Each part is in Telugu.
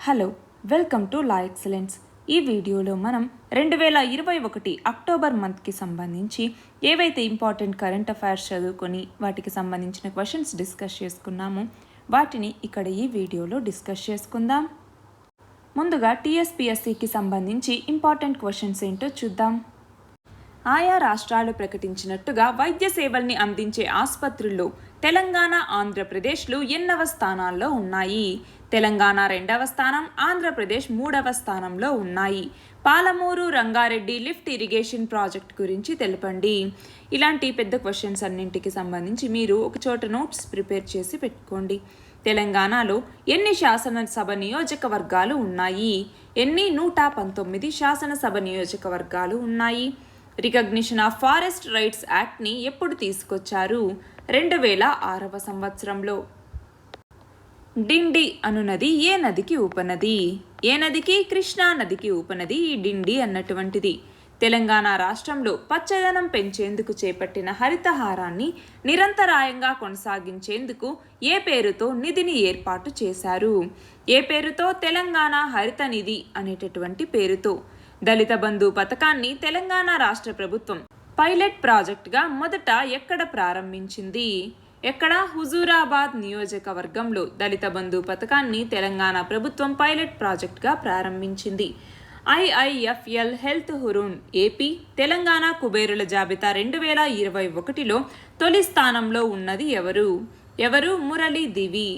Hello, welcome to law excellence. ఈ వీడియోలో మనం 2021 అక్టోబర్ మంత్కి సంబంధించి ఏవైతే ఇంపార్టెంట్ కరెంట్ అఫైర్స్ చదువుకొని వాటికి సంబంధించిన క్వశ్చన్స్ డిస్కస్ చేసుకున్నామో వాటిని ఇక్కడ ఈ వీడియోలో డిస్కస్ చేసుకుందాం. ముందుగా టీఎస్పీఎస్సీకి సంబంధించి ఇంపార్టెంట్ క్వశ్చన్స్ ఏంటో చూద్దాం. ఆయా రాష్ట్రాలు ప్రకటించినట్టుగా వైద్య సేవల్ని అందించే ఆసుపత్రుల్లో తెలంగాణ, ఆంధ్రప్రదేశ్లు ఎన్నవ స్థానాల్లో ఉన్నాయి? తెలంగాణ 2వ స్థానం, ఆంధ్రప్రదేశ్ 3వ స్థానంలో ఉన్నాయి. Palamuru Rangareddy lift irrigation project గురించి తెలపండి. ఇలాంటి పెద్ద క్వశ్చన్స్ అన్నింటికి సంబంధించి మీరు ఒక చోట నోట్స్ ప్రిపేర్ చేసి పెట్టుకోండి. తెలంగాణలో ఎన్ని శాసనసభ నియోజకవర్గాలు ఉన్నాయి? 119 శాసనసభ నియోజకవర్గాలు ఉన్నాయి. రికగ్నిషన్ ఆఫ్ ఫారెస్ట్ రైట్స్ యాక్ట్ని ఎప్పుడు తీసుకొచ్చారు? 2006వ సంవత్సరంలో. డిండి అను నది ఏ నదికి ఉపనది? ఏ నదికి? కృష్ణా నదికి ఉపనది ఈ డిండి అన్నటువంటిది. తెలంగాణ రాష్ట్రంలో పచ్చదనం పెంచేందుకు చేపట్టిన హరితహారాన్ని నిరంతరాయంగా కొనసాగించేందుకు ఏ పేరుతో నిధిని ఏర్పాటు చేశారు? ఏ పేరుతో? తెలంగాణ హరిత నిధి అనేటటువంటి పేరుతో. దళిత బంధు పథకాన్ని తెలంగాణ రాష్ట్ర ప్రభుత్వం పైలట్ ప్రాజెక్టుగా మొదట ఎక్కడ ప్రారంభించింది? ఎక్కడ? హుజూరాబాద్ నియోజకవర్గంలో దళిత బంధు పథకాన్ని తెలంగాణ ప్రభుత్వం పైలట్ ప్రాజెక్టుగా ప్రారంభించింది. IIFL health Hurun AP Telangana కుబేరుల జాబితా 2021లో తొలి స్థానంలో ఉన్నది ఎవరు? మురళీ దివి.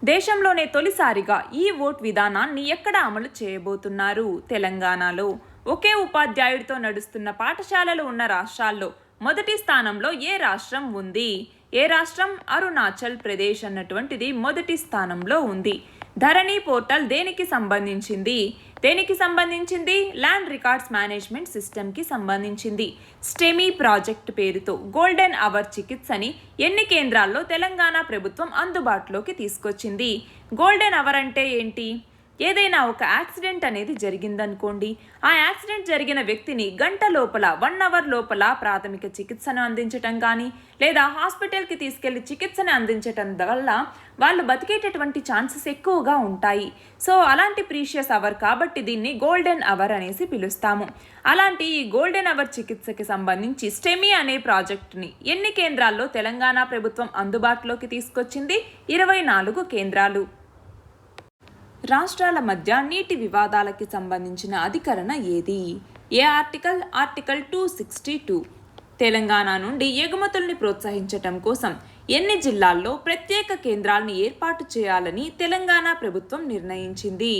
దేశంలోనే తొలిసారిగా ఈ ఓట్ విధానాన్ని ఎక్కడ అమలు చేయబోతున్నారు? తెలంగాణలో. ఒకే ఉపాధ్యాయుడితో నడుస్తున్న పాఠశాలలు ఉన్న రాష్ట్రాల్లో మొదటి స్థానంలో ఏ రాష్ట్రం ఉంది? ఏ రాష్ట్రం? అరుణాచల్ ప్రదేశ్ అన్నటువంటిది మొదటి స్థానంలో ఉంది. ధరణి పోర్టల్ దేనికి సంబంధించింది? ల్యాండ్ రికార్డ్స్ మేనేజ్మెంట్ సిస్టమ్కి సంబంధించింది. స్టెమీ ప్రాజెక్ట్ పేరుతో గోల్డెన్ అవర్ చికిత్సని ఎన్ని కేంద్రాల్లో తెలంగాణ ప్రభుత్వం అందుబాటులోకి తీసుకొచ్చింది? గోల్డెన్ అవర్ అంటే ఏంటి? ఏదైనా ఒక యాక్సిడెంట్ అనేది జరిగిందనుకోండి, ఆ యాక్సిడెంట్ జరిగిన వ్యక్తిని గంట లోపల 1 అవర్ లోపల ప్రాథమిక చికిత్సను అందించటం కానీ లేదా హాస్పిటల్కి తీసుకెళ్లి చికిత్సను అందించటం వల్ల వాళ్ళు బతికేటటువంటి ఛాన్సెస్ ఎక్కువగా ఉంటాయి. సో అలాంటి ప్రీషియస్ అవర్ కాబట్టి దీన్ని గోల్డెన్ అవర్ అనేసి పిలుస్తాము. అలాంటి ఈ గోల్డెన్ అవర్ చికిత్సకి సంబంధించి స్టెమీ అనే ప్రాజెక్టుని ఎన్ని కేంద్రాల్లో తెలంగాణ ప్రభుత్వం అందుబాటులోకి తీసుకొచ్చింది? 24 కేంద్రాలు. రాష్ట్రాల మధ్య నీటి వివాదాలకి సంబంధించిన అధికరణ ఏది? ఏ ఆర్టికల్? ఆర్టికల్ 262. తెలంగాణ నుండి ఎగుమతుల్ని ప్రోత్సహించటం కోసం ఎన్ని జిల్లాల్లో ప్రత్యేక కేంద్రాలను ఏర్పాటు చేయాలని తెలంగాణ ప్రభుత్వం నిర్ణయించింది?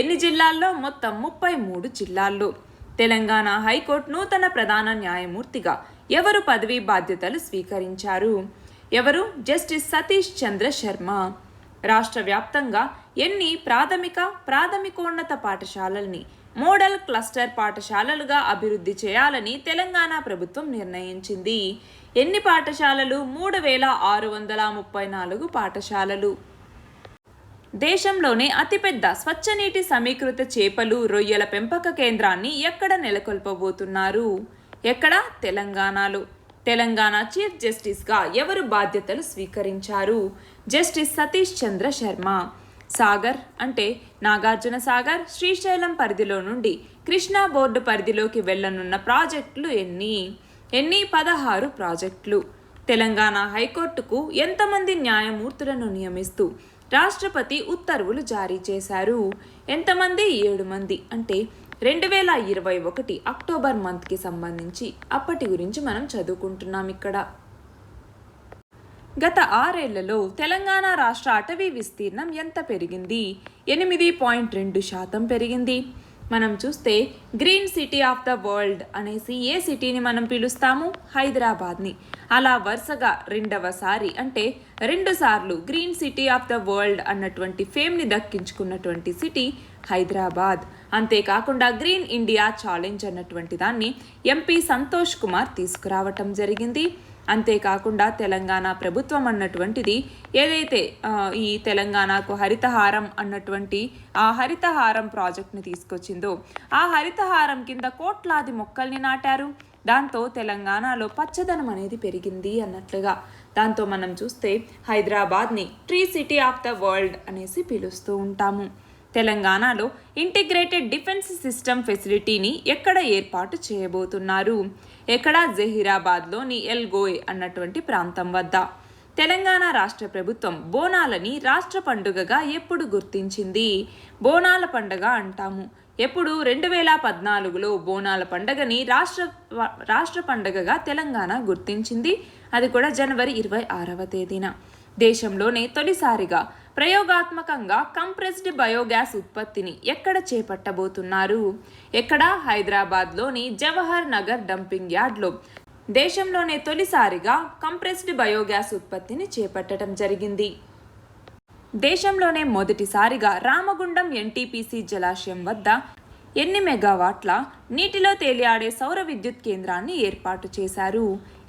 ఎన్ని జిల్లాల్లో? మొత్తం 33 జిల్లాల్లో. తెలంగాణ హైకోర్టు నూతన ప్రధాన న్యాయమూర్తిగా ఎవరు పదవీ బాధ్యతలు స్వీకరించారు? జస్టిస్ సతీష్ చంద్ర శర్మ. రాష్ట్ర వ్యాప్తంగా ఎన్ని ప్రాథమికోన్నత పాఠశాలల్ని మోడల్ క్లస్టర్ పాఠశాలలుగా అభివృద్ధి చేయాలని తెలంగాణ ప్రభుత్వం నిర్ణయించింది? ఎన్ని పాఠశాలలు? 3634 పాఠశాలలు. దేశంలోనే అతిపెద్ద స్వచ్ఛనీటి సమీకృత చేపలు, రొయ్యల పెంపక కేంద్రాన్ని ఎక్కడ నెలకొల్పబోతున్నారు? ఎక్కడ? తెలంగాణలో. తెలంగాణ చీఫ్ జస్టిస్గా ఎవరు బాధ్యతలు స్వీకరించారు? జస్టిస్ సతీష్ చంద్ర శర్మ. సాగర్ అంటే నాగార్జున సాగర్, శ్రీశైలం పరిధిలో నుండి కృష్ణా బోర్డు పరిధిలోకి వెళ్లనున్న ప్రాజెక్టులు ఎన్ని? 16 ప్రాజెక్టులు. తెలంగాణ హైకోర్టుకు ఎంతమంది న్యాయమూర్తులను నియమిస్తూ రాష్ట్రపతి ఉత్తర్వులు జారీ చేశారు? ఎంతమంది? 7 మంది. అంటే 2021 అక్టోబర్ మంత్కి సంబంధించి అప్పటి గురించి మనం చదువుకుంటున్నాం ఇక్కడ. గత 6 ఏళ్లలో తెలంగాణ రాష్ట్ర అటవీ విస్తీర్ణం ఎంత పెరిగింది? 8.2% పెరిగింది. మనం చూస్తే green city of the world అనేసి ఏ సిటీని మనం పిలుస్తాము? హైదరాబాద్ని. అలా వరుసగా 2వసారి అంటే 2 సార్లు green city of the world అన్నటువంటి ఫేమ్ని దక్కించుకున్నటువంటి సిటీ హైదరాబాద్. అంతేకాకుండా గ్రీన్ ఇండియా ఛాలెంజ్ అన్నటువంటి దాన్ని ఎంపీ సంతోష్ కుమార్ తీసుకురావటం జరిగింది. అంతేకాకుండా తెలంగాణ ప్రభుత్వం అన్నటువంటిది ఏదైతే ఈ తెలంగాణకు హరితహారం అన్నటువంటి ఆ హరితహారం ప్రాజెక్ట్ని తీసుకొచ్చిందో ఆ హరితహారం కింద కోట్లాది మొక్కల్ని నాటారు. దాంతో తెలంగాణలో పచ్చదనం అనేది పెరిగింది అన్నట్లుగా. దాంతో మనం చూస్తే హైదరాబాద్ని tree city of the world అనేసి పిలుస్తూ ఉంటాము. తెలంగాణలో ఇంటిగ్రేటెడ్ డిఫెన్స్ సిస్టమ్ ఫెసిలిటీని ఎక్కడ ఏర్పాటు చేయబోతున్నారు? ఎక్కడ? జహీరాబాద్లోని ఎల్గోయ్ అన్నటువంటి ప్రాంతం వద్ద. తెలంగాణ రాష్ట్ర ప్రభుత్వం బోనాలని రాష్ట్ర పండుగగా ఎప్పుడు గుర్తించింది? బోనాల పండుగ అంటాము. ఎప్పుడు? 2014లో బోనాల పండుగని రాష్ట్ర పండుగగా తెలంగాణ గుర్తించింది. అది కూడా జనవరి 26వ తేదీన. దేశంలోనే తొలిసారిగా ప్రయోగాత్మకంగా కంప్రెస్డ్ బయోగ్యాస్ ఉత్పత్తిని ఎక్కడ చేపట్టబోతున్నారు? ఎక్కడ? హైదరాబాద్లోని జవహర్ నగర్ డంపింగ్ యార్డ్లో దేశంలోనే తొలిసారిగా కంప్రెస్డ్ బయోగ్యాస్ ఉత్పత్తిని చేపట్టడం జరిగింది. దేశంలోనే మొదటిసారిగా రామగుండం ఎన్టీపీసీ జలాశయం వద్ద ఎన్ని మెగావాట్ల నీటిలో తేలియాడే సౌర విద్యుత్ కేంద్రాన్ని ఏర్పాటు చేశారు?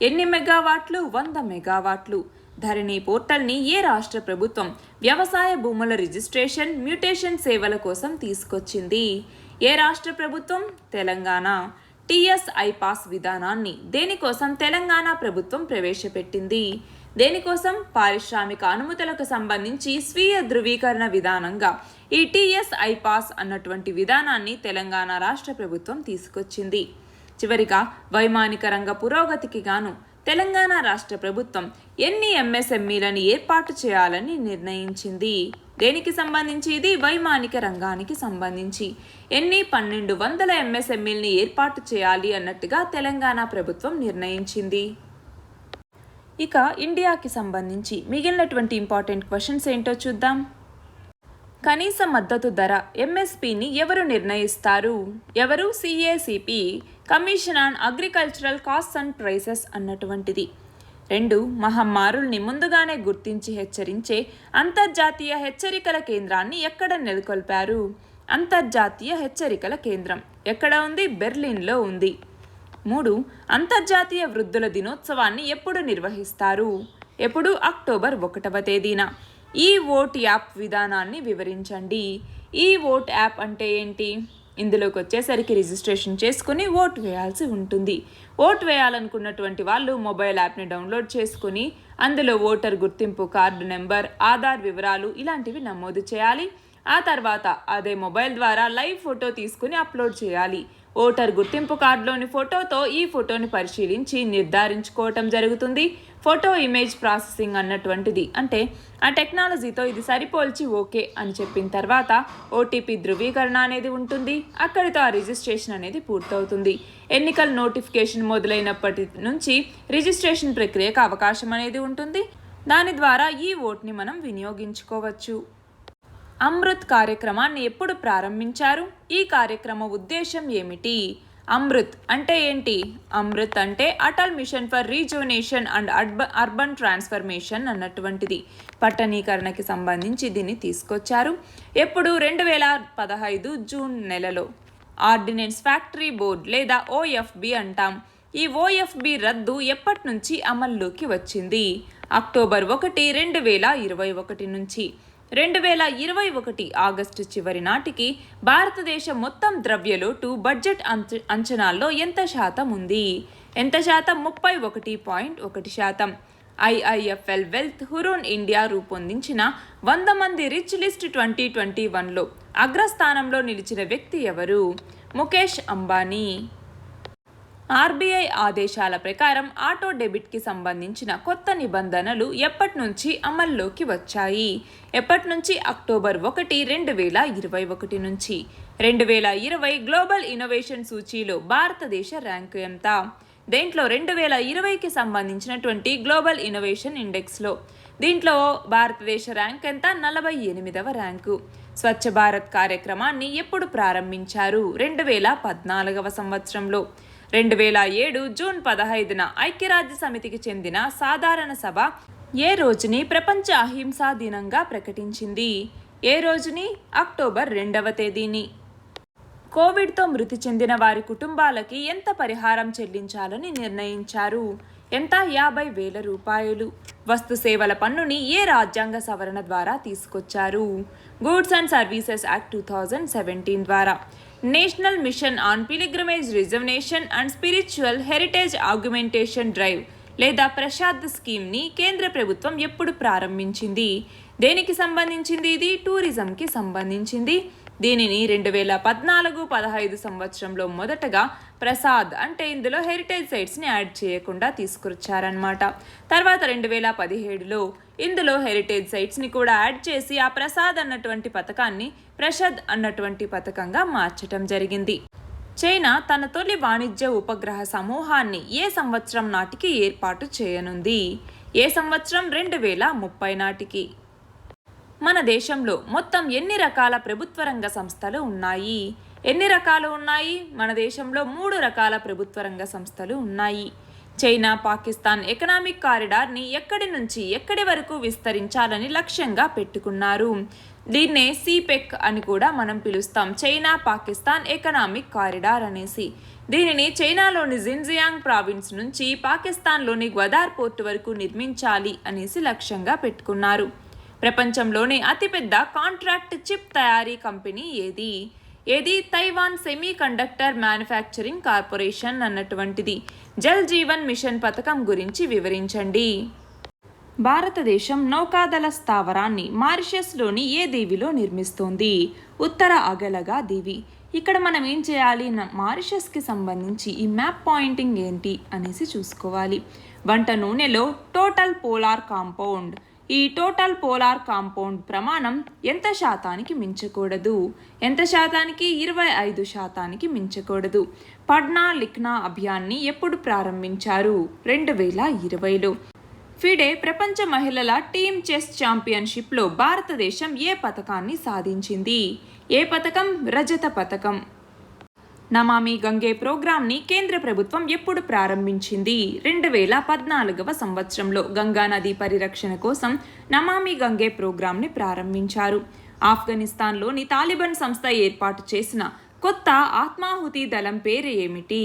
ఎన్ని మెగావాట్లు? 100 మెగావాట్లు. ధరణి పోర్టల్ని ఏ రాష్ట్ర ప్రభుత్వం వ్యవసాయ భూముల రిజిస్ట్రేషన్, మ్యూటేషన్ సేవల కోసం తీసుకొచ్చింది? ఏ రాష్ట్ర ప్రభుత్వం? తెలంగాణ. టీఎస్ ఐపాస్ విధానాన్ని దేనికోసం తెలంగాణ ప్రభుత్వం ప్రవేశపెట్టింది? దేనికోసం? పారిశ్రామిక అనుమతులకు సంబంధించి స్వీయ ధృవీకరణ విధానంగా ఈ టీఎస్ ఐపాస్ అన్నటువంటి విధానాన్ని తెలంగాణ రాష్ట్ర ప్రభుత్వం తీసుకొచ్చింది. చివరిగా వైమానిక రంగ పురోగతికి గాను తెలంగాణ రాష్ట్ర ప్రభుత్వం ఎన్ని ఎంఎస్ఎంఈలను ఏర్పాటు చేయాలని నిర్ణయించింది? దేనికి సంబంధించి? ఇది వైమానిక రంగానికి సంబంధించి. ఎన్ని? 1200 ఎంఎస్ఎంఈల్ని ఏర్పాటు చేయాలి అన్నట్టుగా తెలంగాణ ప్రభుత్వం నిర్ణయించింది. ఇక ఇండియాకి సంబంధించి మిగిలినటువంటి ఇంపార్టెంట్ క్వశ్చన్స్ ఏంటో చూద్దాం. కనీస మద్దతు ధర ఎంఎస్పిని ఎవరు నిర్ణయిస్తారు? ఎవరు? CACP, commission on agricultural costs and prices అన్నటువంటిది. 2. మహమ్మారుల్ని ముందుగానే గుర్తించి హెచ్చరించే అంతర్జాతీయ హెచ్చరికల కేంద్రాన్ని ఎక్కడ నెలకొల్పారు? అంతర్జాతీయ హెచ్చరికల కేంద్రం ఎక్కడ ఉంది? బెర్లిన్లో ఉంది. 3. అంతర్జాతీయ వృద్ధుల దినోత్సవాన్ని ఎప్పుడు నిర్వహిస్తారు? ఎప్పుడు? అక్టోబర్ 1వ తేదీన. ఈ ఓట్ యాప్ విధానాన్ని వివరించండి. ఈ ఓట్ యాప్ అంటే ఏంటి? ఇందులోకి వచ్చేసరికి రిజిస్ట్రేషన్ చేసుకుని ఓటు వేయాల్సి ఉంటుంది. ఓటు వేయాలనుకున్నటువంటి వాళ్ళు మొబైల్ యాప్ని డౌన్లోడ్ చేసుకుని అందులో ఓటర్ గుర్తింపు కార్డు నెంబర్, ఆధార్ వివరాలు ఇలాంటివి నమోదు చేయాలి. ఆ తర్వాత అదే మొబైల్ ద్వారా లైవ్ ఫోటో తీసుకుని అప్లోడ్ చేయాలి. ఓటర్ గుర్తింపు కార్డులోని ఫోటోతో ఈ ఫోటోని పరిశీలించి నిర్ధారించుకోవటం జరుగుతుంది. ఫోటో ఇమేజ్ ప్రాసెసింగ్ అన్నటువంటిది, అంటే ఆ టెక్నాలజీతో ఇది సరిపోల్చి ఓకే అని చెప్పిన తర్వాత ఓటీపీ ధృవీకరణ అనేది ఉంటుంది. అక్కడితో ఆ రిజిస్ట్రేషన్ అనేది పూర్తవుతుంది. ఎన్నికల నోటిఫికేషన్ మొదలైనప్పటి నుంచి రిజిస్ట్రేషన్ ప్రక్రియకు అవకాశం అనేది ఉంటుంది. దాని ద్వారా ఈ ఓట్ని మనం వినియోగించుకోవచ్చు. అమృత్ కార్యక్రమాన్ని ఎప్పుడు ప్రారంభించారు? ఈ కార్యక్రమ ఉద్దేశం ఏమిటి? అమృత్ అంటే ఏంటి? అమృత్ అంటే Atal mission for rejuvenation and urban transformation అన్నటువంటిది. పట్టణీకరణకి సంబంధించి దీన్ని తీసుకొచ్చారు. ఎప్పుడు? 2015 జూన్ నెలలో. ఆర్డినెన్స్ ఫ్యాక్టరీ బోర్డ్ లేదా ఓఎఫ్బి అంటాం. ఈ ఓఎఫ్బి రద్దు ఎప్పటి నుంచి అమల్లోకి వచ్చింది? అక్టోబర్ 1, 2021 నుంచి. 2021 ఆగస్టు చివరి నాటికి భారతదేశం మొత్తం ద్రవ్యలోటు బడ్జెట్ అంచనాల్లో ఎంత శాతం ఉంది? ఎంత శాతం? 31.1%. ఐఐఎఫ్ఎల్ వెల్త్ హురూన్ ఇండియా రూపొందించిన 100 మంది రిచ్ లిస్ట్ 2021లో అగ్రస్థానంలో నిలిచిన వ్యక్తి ఎవరు? ముఖేష్ అంబానీ. ఆర్బీఐ ఆదేశాల ప్రకారం ఆటో డెబిట్కి సంబంధించిన కొత్త నిబంధనలు ఎప్పటి నుంచి అమల్లోకి వచ్చాయి? ఎప్పటి నుంచి? అక్టోబర్ 1, 2021 నుంచి. 2020 గ్లోబల్ ఇన్నోవేషన్ సూచీలో భారతదేశ ర్యాంకు ఎంత? దేంట్లో? 2020కి సంబంధించినటువంటి గ్లోబల్ ఇన్నోవేషన్ ఇండెక్స్లో. దీంట్లో భారతదేశ ర్యాంక్ ఎంత? 48వ ర్యాంకు. స్వచ్ఛ భారత్ కార్యక్రమాన్ని ఎప్పుడు ప్రారంభించారు? 2014వ సంవత్సరంలో. 2007 జూన్ 15న ఐక్యరాజ్య సమితికి చెందిన సాధారణ సభ ఏ రోజుని ప్రపంచ అహింసా దినంగా ప్రకటించింది? ఏ రోజుని? అక్టోబర్ 2వ తేదీని. కోవిడ్తో మృతి చెందిన వారి కుటుంబాలకి ఎంత పరిహారం చెల్లించాలని నిర్ణయించారు? ఎంత? 50,000 రూపాయలు. వస్తు సేవల పన్నుని ఏ రాజ్యాంగ సవరణ ద్వారా తీసుకొచ్చారు? గూడ్స్ అండ్ సర్వీసెస్ యాక్ట్ 2017 ద్వారా. National mission on pilgrimage reservation and spiritual heritage augmentation drive లేదా ప్రసాద్ స్కీమ్ని కేంద్ర ప్రభుత్వం ఎప్పుడు ప్రారంభించింది? దేనికి సంబంధించింది? ఇది టూరిజంకి సంబంధించింది. దీనిని 2014-15 సంవత్సరంలో మొదటగా ప్రసాద్ అంటే ఇందులో హెరిటేజ్ సైట్స్ని యాడ్ చేయకుండా తీసుకొచ్చారనమాట. తర్వాత 2017లో ఇందులో హెరిటేజ్ సైట్స్ని కూడా యాడ్ చేసి ఆ ప్రసాద్ అన్నటువంటి పథకాన్ని ప్రసాద్ అన్నటువంటి పథకంగా మార్చటం జరిగింది. చైనా తన తొలి వాణిజ్య ఉపగ్రహ సమూహాన్ని ఏ సంవత్సరం నాటికి ఏర్పాటు చేయనుంది? ఏ సంవత్సరం? 2030 నాటికి. మన దేశంలో మొత్తం ఎన్ని రకాల ప్రభుత్వ రంగ సంస్థలు ఉన్నాయి? ఎన్ని రకాలు ఉన్నాయి? మన దేశంలో 3 రకాల ప్రభుత్వ రంగ సంస్థలు ఉన్నాయి. చైనా పాకిస్తాన్ ఎకనామిక్ కారిడార్ని ఎక్కడి నుంచి ఎక్కడి వరకు విస్తరించాలని లక్ష్యంగా పెట్టుకున్నారు. దీన్నే సిపెక్ అని కూడా మనం పిలుస్తాం, చైనా పాకిస్తాన్ ఎకనామిక్ కారిడార్ అనేసి. దీనిని చైనాలోని జిన్జియాంగ్ ప్రావిన్స్ నుంచి పాకిస్తాన్లోని గ్వదార్ పోర్టు వరకు నిర్మించాలి అనేసి లక్ష్యంగా పెట్టుకున్నారు. ప్రపంచంలోని అతిపెద్ద కాంట్రాక్ట్ చిప్ తయారీ కంపెనీ ఏది? Taiwan semi conductor manufacturing corporation అన్నటువంటిది. జల్ జీవన్ మిషన్ పథకం గురించి వివరించండి. భారతదేశం నౌకాదళ స్థావరాన్ని మారిషస్లోని ఏ దీవిలో నిర్మిస్తోంది? ఉత్తర అగలగా దీవి. ఇక్కడ మనం ఏం చేయాలి? మారిషస్కి సంబంధించి ఈ మ్యాప్ పాయింటింగ్ ఏంటి అనేసి చూసుకోవాలి. వంట నూనెలో టోటల్ పోలార్ కాంపౌండ్, ఈ టోటల్ పోలార్ కాంపౌండ్ ప్రమాణం ఎంత శాతానికి మించకూడదు? ఎంత శాతానికి? 25% మించకూడదు. పడ్నా లిఖ్నా అభియాన్ని ఎప్పుడు ప్రారంభించారు? 2020లో. ఫిడే ప్రపంచ మహిళల టీమ్ చెస్ ఛాంపియన్షిప్లో భారతదేశం ఏ పథకాన్ని సాధించింది? ఏ పథకం? రజత పథకం. నమామి గంగే ప్రోగ్రాంని కేంద్ర ప్రభుత్వం ఎప్పుడు ప్రారంభించింది? 2014వ సంవత్సరంలో గంగా నది పరిరక్షణ కోసం నమామి గంగే ప్రోగ్రాంని ప్రారంభించారు. ఆఫ్ఘనిస్తాన్లోని తాలిబాన్ సంస్థ ఏర్పాటు చేసిన కొత్త ఆత్మాహుతి దళం పేరు ఏమిటి?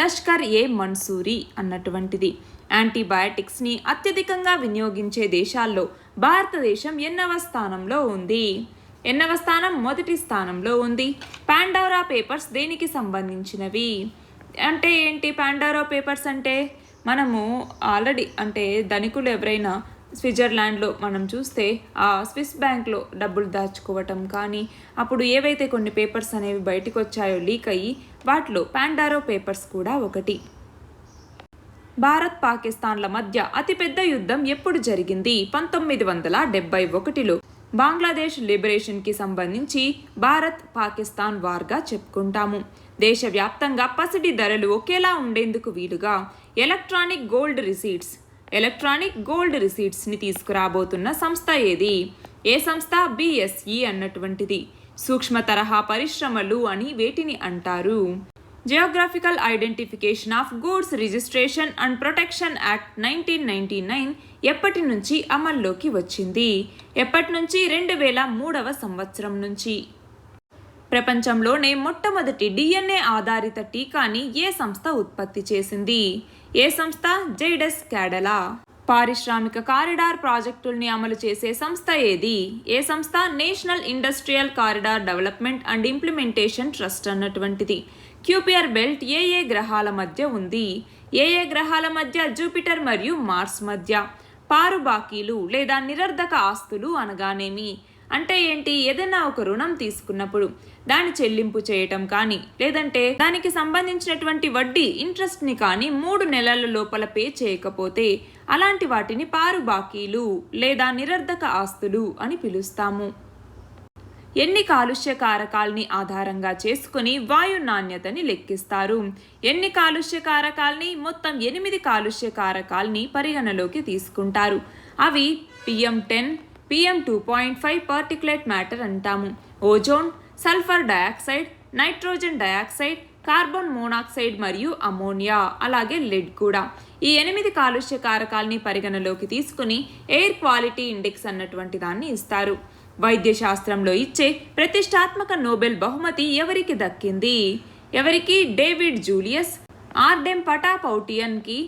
లష్కర్ ఏ మన్సూరి అన్నటువంటిది. యాంటీబయాటిక్స్ని అత్యధికంగా వినియోగించే దేశాల్లో భారతదేశం ఎన్నవ స్థానంలో ఉంది? ఎన్నవ స్థానం? మొదటి స్థానంలో ఉంది. పాండోరా పేపర్స్ దేనికి సంబంధించినవి? అంటే ఏంటి పాండోరా పేపర్స్ అంటే? మనము ఆల్రెడీ అంటే ధనికులు ఎవరైనా స్విట్జర్లాండ్లో మనం చూస్తే ఆ స్విస్ బ్యాంక్లో డబ్బులు దాచుకోవటం కానీ అప్పుడు ఏవైతే కొన్ని పేపర్స్ అనేవి బయటకు వచ్చాయో లీక్ అయ్యి, వాటిలో పాండోరా పేపర్స్ కూడా ఒకటి. భారత్ పాకిస్తాన్ల మధ్య అతిపెద్ద యుద్ధం ఎప్పుడు జరిగింది? 1971లో. బంగ్లాదేశ్ లిబరేషన్కి సంబంధించి భారత్ పాకిస్తాన్ వార్గా చెప్పుకుంటాము. దేశవ్యాప్తంగా పసిడి ధరలు ఒకేలా ఉండేందుకు వీలుగా ఎలక్ట్రానిక్ గోల్డ్ రిసీట్స్ని తీసుకురాబోతున్న సంస్థ ఏది? ఏ సంస్థ? BSE అన్నటువంటిది. సూక్ష్మ తరహా పరిశ్రమలు అని వేటిని అంటారు? Geographical identification of goods registration and protection act 1999 ఎప్పటి నుంచి అమల్లోకి వచ్చింది? ఎప్పటి నుంచి? 2003వ సంవత్సరం నుంచి. ప్రపంచంలోనే మొట్టమొదటి DNA ఆధారిత టీకాని ఏ సంస్థ ఉత్పత్తి చేసింది? ఏ సంస్థ? జైడస్ క్యాడిలా. పారిశ్రామిక కారిడార్ ప్రాజెక్టుల్ని అమలు చేసే సంస్థ ఏది? ఏ సంస్థ? National industrial corridor development and implementation trust అన్నటువంటిది. క్యూపియర్ బెల్ట్ ఏ గ్రహాల మధ్య ఉంది? ఏ గ్రహాల మధ్య? జూపిటర్ మరియు మార్స్ మధ్య. పారుబాకీలు లేదా నిరర్ధక ఆస్తులు అనగానేమి? అంటే ఏంటి? ఏదైనా ఒక రుణం తీసుకున్నప్పుడు దాని చెల్లింపు చేయటం కానీ లేదంటే దానికి సంబంధించినటువంటి వడ్డీ ఇంట్రెస్ట్ని కానీ 3 నెలల లోపల పే చేయకపోతే అలాంటి వాటిని పారుబాకీలు లేదా నిరర్ధక ఆస్తులు అని పిలుస్తాము. ఎన్ని కాలుష్య కారకాల్ని ఆధారంగా చేసుకుని వాయు నాణ్యతని లెక్కిస్తారు? ఎన్ని కాలుష్య కారకాల్ని? మొత్తం 8 కాలుష్య కారకాల్ని పరిగణలోకి తీసుకుంటారు. అవి PM10, PM2.5 పార్టిక్యులేట్ మ్యాటర్ అంటాము, ozone, sulphur dioxide, nitrogen dioxide, carbon monoxide మరియు అమోనియా, అలాగే లెడ్ కూడా. ఈ 8 కాలుష్య కారకాల్ని పరిగణలోకి తీసుకుని ఎయిర్ క్వాలిటీ ఇండెక్స్ అన్నటువంటి దాన్ని ఇస్తారు. వైద్య శాస్త్రంలో ఇచ్చే ప్రతిష్టాత్మక నోబెల్ బహుమతి ఎవరికి దక్కింది? ఎవరికి? డేవిడ్ జూలియస్ ఆర్డెమ్ పటాపౌటియన్కి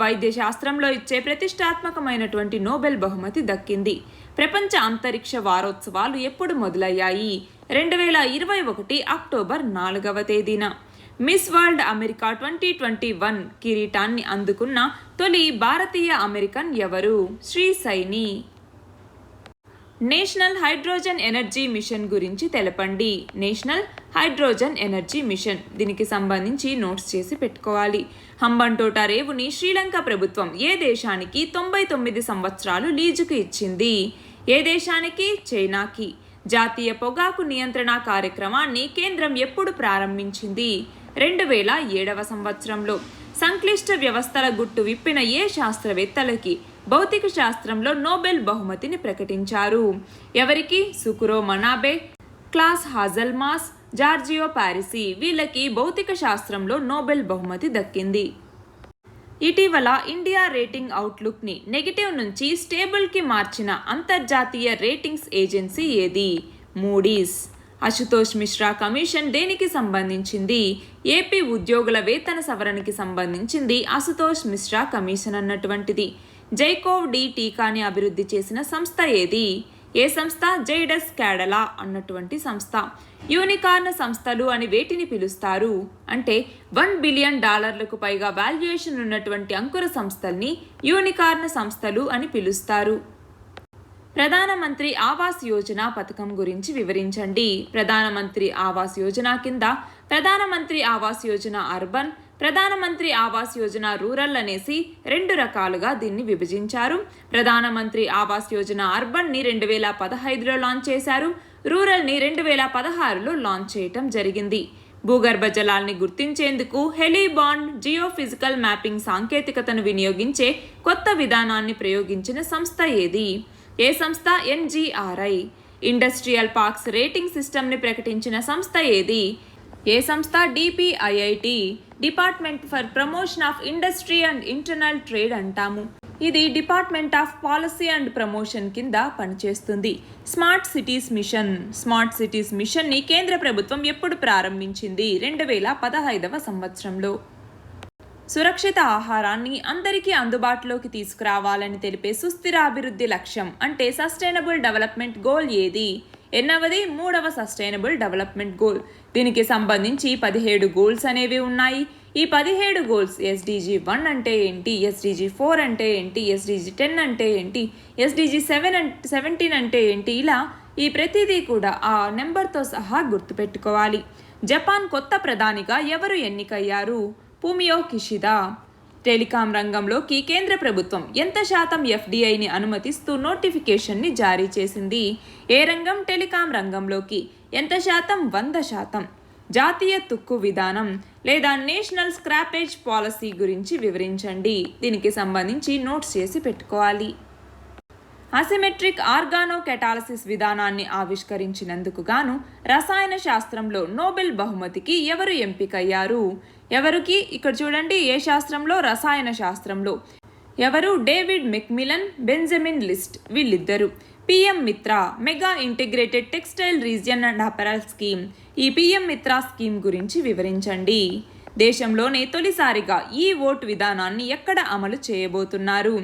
వైద్య శాస్త్రంలో ఇచ్చే ప్రతిష్టాత్మకమైనటువంటి నోబెల్ బహుమతి దక్కింది. ప్రపంచ అంతరిక్ష వారోత్సవాలు ఎప్పుడు మొదలయ్యాయి? 2021 అక్టోబర్ 4వ తేదీన. మిస్ వరల్డ్ అమెరికా 2021 కిరీటాన్ని అందుకున్న తొలి భారతీయ అమెరికన్ ఎవరు? Shri Saini. National Hydrogen Energy Mission గురించి తెలపండి. నేషనల్ హైడ్రోజన్ ఎనర్జీ మిషన్, దీనికి సంబంధించి నోట్స్ చేసి పెట్టుకోవాలి. హంబంటోట రేవుని శ్రీలంక ప్రభుత్వం ఏ దేశానికి 99 సంవత్సరాలు లీజుకు ఇచ్చింది? ఏ దేశానికి? చైనాకి. జాతీయ పొగాకు నియంత్రణ కార్యక్రమాన్ని కేంద్రం ఎప్పుడు ప్రారంభించింది? 2007వ సంవత్సరంలో. సంక్లిష్ట వ్యవస్థల గుట్టు విప్పిన ఏ శాస్త్రవేత్తలకి భౌతిక శాస్త్రంలో నోబెల్ బహుమతిని ప్రకటించారు? ఎవరికి? సుకురో మనాబే, క్లాస్ హాజల్మాస్, జార్జియో పారిసి. వీళ్ళకి భౌతిక శాస్త్రంలో నోబెల్ బహుమతి దక్కింది. ఇటీవల ఇండియా రేటింగ్ అవుట్లుక్ని నెగిటివ్ నుంచి స్టేబుల్కి మార్చిన అంతర్జాతీయ రేటింగ్స్ ఏజెన్సీ ఏది? మూడీస్. అశుతోష్ మిశ్రా కమిషన్ దేనికి సంబంధించింది? ఏపీ ఉద్యోగుల వేతన సవరణకి సంబంధించింది అశుతోష్ మిశ్రా కమిషన్ అన్నటువంటిది. జైకోవ్ డి టీకాని అభివృద్ధి చేసిన సంస్థ ఏది? ఏ సంస్థ? జైడస్ క్యాడలా అన్నటువంటి సంస్థ. యూనికార్న్ సంస్థలు అని వేటిని పిలుస్తారు? అంటే $1 బిలియన్ పైగా వాల్యుయేషన్ ఉన్నటువంటి అంకుర సంస్థల్ని యూనికార్న్ సంస్థలు అని పిలుస్తారు. ప్రధానమంత్రి ఆవాస్ యోజన పథకం గురించి వివరించండి. ప్రధానమంత్రి ఆవాస్ యోజన కింద ప్రధానమంత్రి ఆవాస్ యోజన అర్బన్, ప్రధానమంత్రి ఆవాస్ యోజన రూరల్ అనేసి 2 రకాలుగా దీన్ని విభజించారు. ప్రధానమంత్రి ఆవాస్ యోజన అర్బన్ని 2015లో లాంచ్ చేశారు. రూరల్ని 2016లో లాంచ్ చేయటం జరిగింది. భూగర్భ జలాల్ని గుర్తించేందుకు హెలీబాండ్ జియోఫిజికల్ మ్యాపింగ్ సాంకేతికతను వినియోగించే కొత్త విధానాన్ని ప్రయోగించిన సంస్థ ఏది? ఏ సంస్థ? NGRI. ఇండస్ట్రియల్ పార్క్స్ రేటింగ్ సిస్టమ్ని ప్రకటించిన సంస్థ ఏది? ఏ సంస్థ? DPIIT, department for promotion of industry and internal trade అంటాము. ఇది department of policy and promotion కింద పనిచేస్తుంది. Smart cities mission. Smart cities మిషన్ని కేంద్ర ప్రభుత్వం ఎప్పుడు ప్రారంభించింది? 2015వ సంవత్సరంలో. సురక్షిత ఆహారాన్ని అందరికీ అందుబాటులోకి తీసుకురావాలని తెలిపే సుస్థిరాభివృద్ధి లక్ష్యం అంటే సస్టైనబుల్ డెవలప్మెంట్ గోల్ ఏది? ఎన్నవది? 3వ సస్టైనబుల్ డెవలప్మెంట్ గోల్. దీనికి సంబంధించి 17 గోల్స్ అనేవి ఉన్నాయి. ఈ 17 గోల్స్ SDG 1 అంటే ఏంటి, SDG 4 అంటే ఏంటి, SDG 10 అంటే ఏంటి, SDG 17 అంటే ఏంటి, ఇలా ఈ ప్రతిదీ కూడా ఆ నెంబర్తో సహా గుర్తుపెట్టుకోవాలి. జపాన్ కొత్త ప్రధానిగా ఎవరు ఎన్నికయ్యారు? ఫూమియో కిషిదా. టెలికాం రంగంలోకి కేంద్ర ప్రభుత్వం ఎంత శాతం FDIని అనుమతిస్తూ నోటిఫికేషన్ని జారీ చేసింది? ఏ రంగం? టెలికాం రంగంలోకి. ఎంత శాతం? 100%. జాతీయ తుక్కు విధానం లేదా నేషనల్ స్క్రాపేజ్ పాలసీ గురించి వివరించండి. దీనికి సంబంధించి నోట్స్ చేసి పెట్టుకోవాలి. అసిమెట్రిక్ ఆర్గానో కెటాలసిస్ విధానాన్ని ఆవిష్కరించినందుకు గాను రసాయన శాస్త్రంలో నోబెల్ బహుమతికి ఎవరు ఎంపికయ్యారు? ఎవరికి? ఇక్కడ చూడండి, ఏ శాస్త్రంలో? రసాయన శాస్త్రంలో. ఎవరు? David Macmillan, Benjamin list. వీళ్ళిద్దరు. PM మిత్ర, mega integrated textile region and apparel scheme. ఈ PM మిత్ర స్కీమ్ గురించి వివరించండి. దేశంలోనే తొలిసారిగా ఈ ఓట్ విధానాన్ని ఎక్కడ అమలు చేయబోతున్నారు?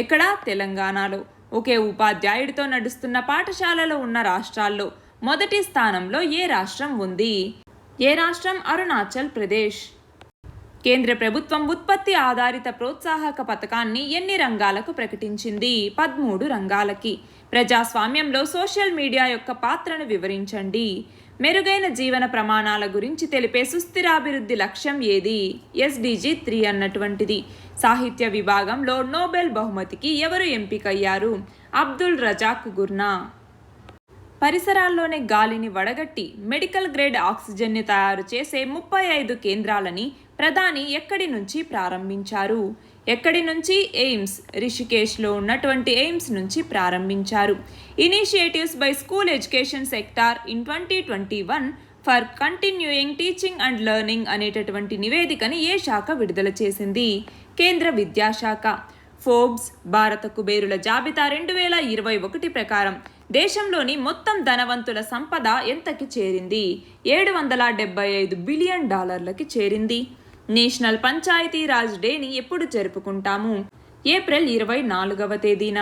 ఎక్కడ? తెలంగాణలో. ఒకే ఉపాధ్యాయుడితో నడుస్తున్న పాఠశాలలో ఉన్న రాష్ట్రాల్లో మొదటి స్థానంలో ఏ రాష్ట్రం ఉంది? ఏ రాష్ట్రం? అరుణాచల్ ప్రదేశ్. కేంద్ర ప్రభుత్వం ఉత్పత్తి ఆధారిత ప్రోత్సాహక పథకాన్ని ఎన్ని రంగాలకు ప్రకటించింది? 13 రంగాలకి. ప్రజాస్వామ్యంలో సోషల్ మీడియా యొక్క పాత్రను వివరించండి. మెరుగైన జీవన ప్రమాణాల గురించి తెలిపే సుస్థిరాభివృద్ధి లక్ష్యం ఏది? SDG 3 అన్నటువంటిది. సాహిత్య విభాగంలో నోబెల్ బహుమతికి ఎవరు ఎంపికయ్యారు? అబ్దుల్ రజాక్ గుర్నా. పరిసరాల్లోనే గాలిని వడగట్టి మెడికల్ గ్రేడ్ ఆక్సిజన్ని తయారు చేసే 35 కేంద్రాలని ప్రధాని ఎక్కడి నుంచి ప్రారంభించారు? ఎక్కడి నుంచి? ఎయిమ్స్, రిషికేష్లో ఉన్నటువంటి ఎయిమ్స్ నుంచి ప్రారంభించారు. Initiatives by school education sector in 2021 for continuing teaching and learning అనేటటువంటి నివేదికని ఏ శాఖ విడుదల చేసింది? కేంద్ర విద్యాశాఖ. ఫోర్బ్స్ భారత కుబేరుల జాబితా 2021 ప్రకారం దేశంలోని మొత్తం ధనవంతుల సంపద ఎంతకి చేరింది? $775 బిలియన్ చేరింది. నేషనల్ పంచాయతీరాజ్ డేని ఎప్పుడు జరుపుకుంటాము? ఏప్రిల్ 24వ తేదీన.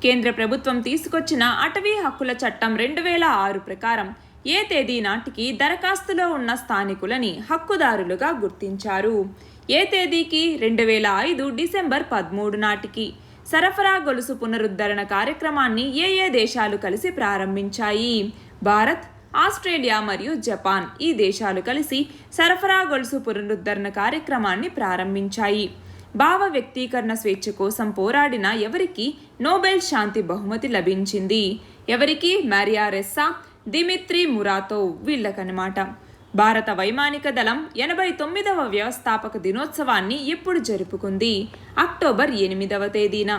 కేంద్ర ప్రభుత్వం తీసుకొచ్చిన అటవీ హక్కుల చట్టం 2006 ప్రకారం ఏ తేదీ నాటికి దరఖాస్తులో ఉన్న స్థానికులని హక్కుదారులుగా గుర్తించారు? ఏ తేదీకి? 2005 డిసెంబర్ 13 నాటికి. సరఫరా గొలుసు పునరుద్ధరణ కార్యక్రమాన్ని ఏ దేశాలు కలిసి ప్రారంభించాయి? భారత్, ఆస్ట్రేలియా మరియు జపాన్ ఈ దేశాలు కలిసి సరఫరా గొలుసు పునరుద్ధరణ కార్యక్రమాన్ని ప్రారంభించాయి. భావ వ్యక్తీకరణ స్వేచ్ఛ కోసం పోరాడిన ఎవరికి నోబెల్ శాంతి బహుమతి లభించింది? ఎవరికి? మరియా రెస్సా, దిమిత్రి మురాతోవ్ వీళ్ళకనమాట. భారత వైమానిక దళం 89వ వ్యవస్థాపక దినోత్సవాన్ని ఎప్పుడు జరుపుకుంది? అక్టోబర్ 8వ తేదీన.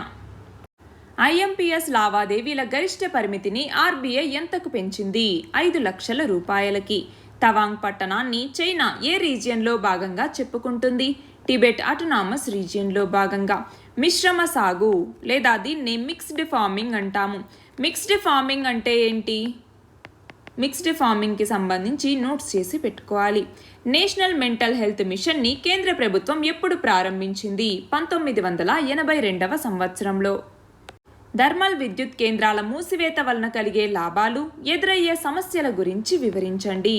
ఐఎంపీఎస్ లావాదేవీల గరిష్ట పరిమితిని ఆర్బీఐ ఎంతకు పెంచింది? 5 లక్షల రూపాయలకి. తవాంగ్ పట్టణాన్ని చైనా ఏ రీజియన్లో భాగంగా చెప్పుకుంటుంది? టిబెట్ అటోనామస్ రీజియన్లో భాగంగా. మిశ్రమ సాగు లేదా దీన్ని మిక్స్డ్ ఫార్మింగ్ అంటాము. మిక్స్డ్ ఫార్మింగ్ అంటే ఏంటి? మిక్స్డ్ ఫార్మింగ్కి సంబంధించి నోట్స్ చేసి పెట్టుకోవాలి. నేషనల్ మెంటల్ హెల్త్ మిషన్ని కేంద్ర ప్రభుత్వం ఎప్పుడు ప్రారంభించింది? 1982వ సంవత్సరంలో. థర్మల్ విద్యుత్ కేంద్రాల మూసివేత వలన కలిగే లాభాలు, ఎదురయ్యే సమస్యల గురించి వివరించండి.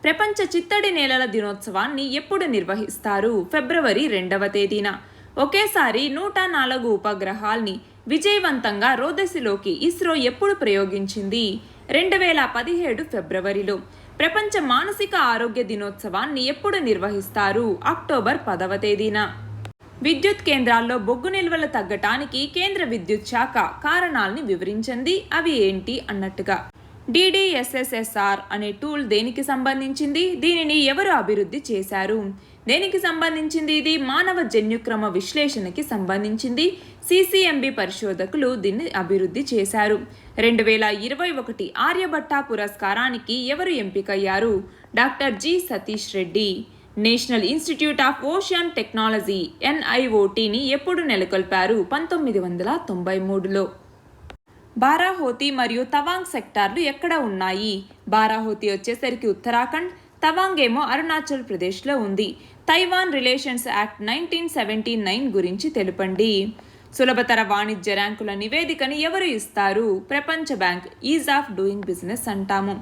ప్రపంచ చిత్తడి నేలల దినోత్సవాన్ని ఎప్పుడు నిర్వహిస్తారు? ఫిబ్రవరి 2వ తేదీన. ఒకేసారి 104 ఉపగ్రహాల్ని విజయవంతంగా రోదసిలోకి ఇస్రో ఎప్పుడు ప్రయోగించింది? 2017 ఫిబ్రవరిలో. ప్రపంచ మానసిక ఆరోగ్య దినోత్సవాన్ని ఎప్పుడు నిర్వహిస్తారు? అక్టోబర్ 10వ తేదీన. విద్యుత్ కేంద్రాల్లో బొగ్గు నిల్వలు తగ్గటానికి కేంద్ర విద్యుత్ శాఖ కారణాలని వివరించింది. అవి ఏంటి అన్నట్టుగా. DDSSSR అనే టూల్ దేనికి సంబంధించింది? దీనిని ఎవరు అభివృద్ధి చేశారు? దేనికి సంబంధించింది? ఇది మానవ జన్యుక్రమ విశ్లేషణకి సంబంధించింది. CCMB పరిశోధకులు దీన్ని అభివృద్ధి చేశారు. 2021 ఆర్యభట్ట పురస్కారానికి ఎవరు ఎంపికయ్యారు? Doctor G Satish Reddy. National institute of ocean technology NIOTని ఎప్పుడు నెలకొల్పారు? 1993లో. బారాహోతి మరియు తవాంగ్ సెక్టార్లు ఎక్కడ ఉన్నాయి? బారాహోతి వచ్చేసరికి ఉత్తరాఖండ్, తవాంగ్ ఏమో అరుణాచల్ ప్రదేశ్లో ఉంది. తైవాన్ రిలేషన్స్ యాక్ట్ 1979 గురించి తెలుపండి. సులభతర వాణిజ్య ర్యాంకుల నివేదికని ఎవరు ఇస్తారు? ప్రపంచ bank. Is of doing business అంటాము.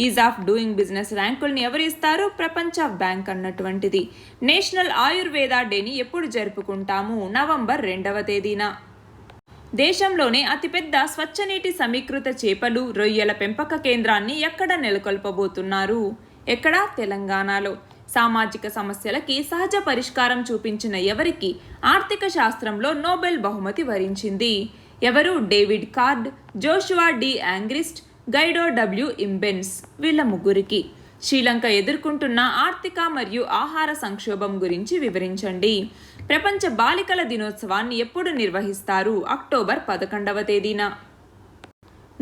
ఈజ్ ఆఫ్ డూయింగ్ బిజినెస్ ర్యాంకుల్ని ఎవరు ఇస్తారు? ప్రపంచ బ్యాంక్ అన్నటువంటిది. నేషనల్ ఆయుర్వేద డేని ఎప్పుడు జరుపుకుంటాము? నవంబర్ 2వ తేదీన. దేశంలోనే అతిపెద్ద స్వచ్ఛనీటి సమీకృత చేపలు, రొయ్యల పెంపక కేంద్రాన్ని ఎక్కడ నెలకొల్పబోతున్నారు? ఎక్కడ? తెలంగాణలో. సామాజిక సమస్యలకి సహజ పరిష్కారం చూపించిన ఎవరికి ఆర్థిక శాస్త్రంలో నోబెల్ బహుమతి వరించింది? ఎవరు? David Card, Joshua D Angrist, Guido W. Imbens వీళ్ళ ముగ్గురికి. శ్రీలంక ఎదుర్కొంటున్న ఆర్థిక మరియు ఆహార సంక్షోభం గురించి వివరించండి. ప్రపంచ బాలికల దినోత్సవాన్ని ఎప్పుడు నిర్వహిస్తారు? అక్టోబర్ 11వ తేదీన.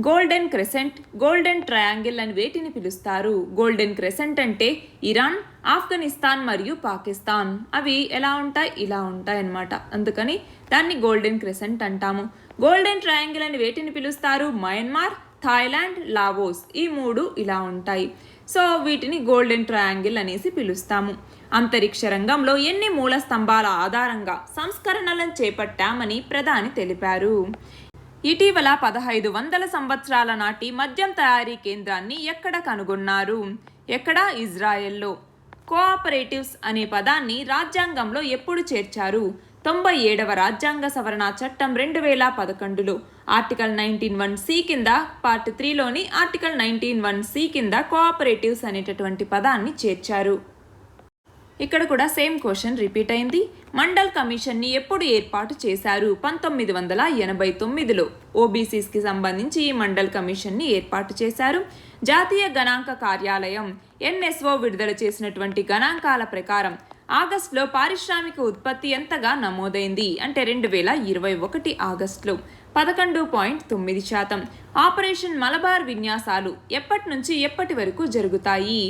గోల్డెన్ క్రెసెంట్, గోల్డెన్ ట్రయాంగిల్ అని వేటిని పిలుస్తారు? గోల్డెన్ క్రెసెంట్ అంటే ఇరాన్, ఆఫ్ఘనిస్తాన్ మరియు పాకిస్తాన్. అవి ఎలా ఉంటాయి? ఇలా ఉంటాయి అన్నమాట. అందుకని దాన్ని గోల్డెన్ క్రెసెంట్ అంటాము. గోల్డెన్ ట్రయాంగిల్ అని వేటిని పిలుస్తారు? మయన్మార్, థాయిలాండ్, లావోస్ ఈ 3 ఇలా ఉంటాయి. సో వీటిని గోల్డెన్ ట్రయాంగిల్ అనేసి పిలుస్తాము. అంతరిక్ష రంగంలో ఎన్ని మూల స్తంభాల ఆధారంగా సంస్కరణలను చేపట్టామని ప్రధాని తెలిపారు? ఇటీవల 1500 సంవత్సరాల నాటి మద్యం తయారీ కేంద్రాన్ని ఎక్కడ కనుగొన్నారు? ఎక్కడ? ఇజ్రాయెల్లో. కోఆపరేటివ్స్ అనే పదాన్ని రాజ్యాంగంలో ఎప్పుడు చేర్చారు? 97వ రాజ్యాంగ సవరణ చట్టం 2011లో ఆర్టికల్ 19(1)(c) కింద పార్ట్ 3లోని ఆర్టికల్ 19(1)(c) కింద కోఆపరేటివ్స్ అనేటటువంటి పదాన్ని చేర్చారు. ఇక్కడ కూడా సేమ్ క్వశ్చన్ రిపీట్ అయింది. మండల్ కమిషన్ని ఎప్పుడు ఏర్పాటు చేశారు? 1989లో. ఓబీసీస్కి సంబంధించి ఈ మండల్ కమిషన్ని ఏర్పాటు చేశారు. జాతీయ గణాంక కార్యాలయం NSO విడుదల చేసినటువంటి గణాంకాల ప్రకారం ఆగస్టులో పారిశ్రామిక ఉత్పత్తి ఎంతగా నమోదైంది అంటే 2021 ఆగస్టులో 11.9%. ఆపరేషన్ మలబార్ విన్యాసాలు ఎప్పటి నుంచి ఎప్పటి వరకు జరుగుతాయి?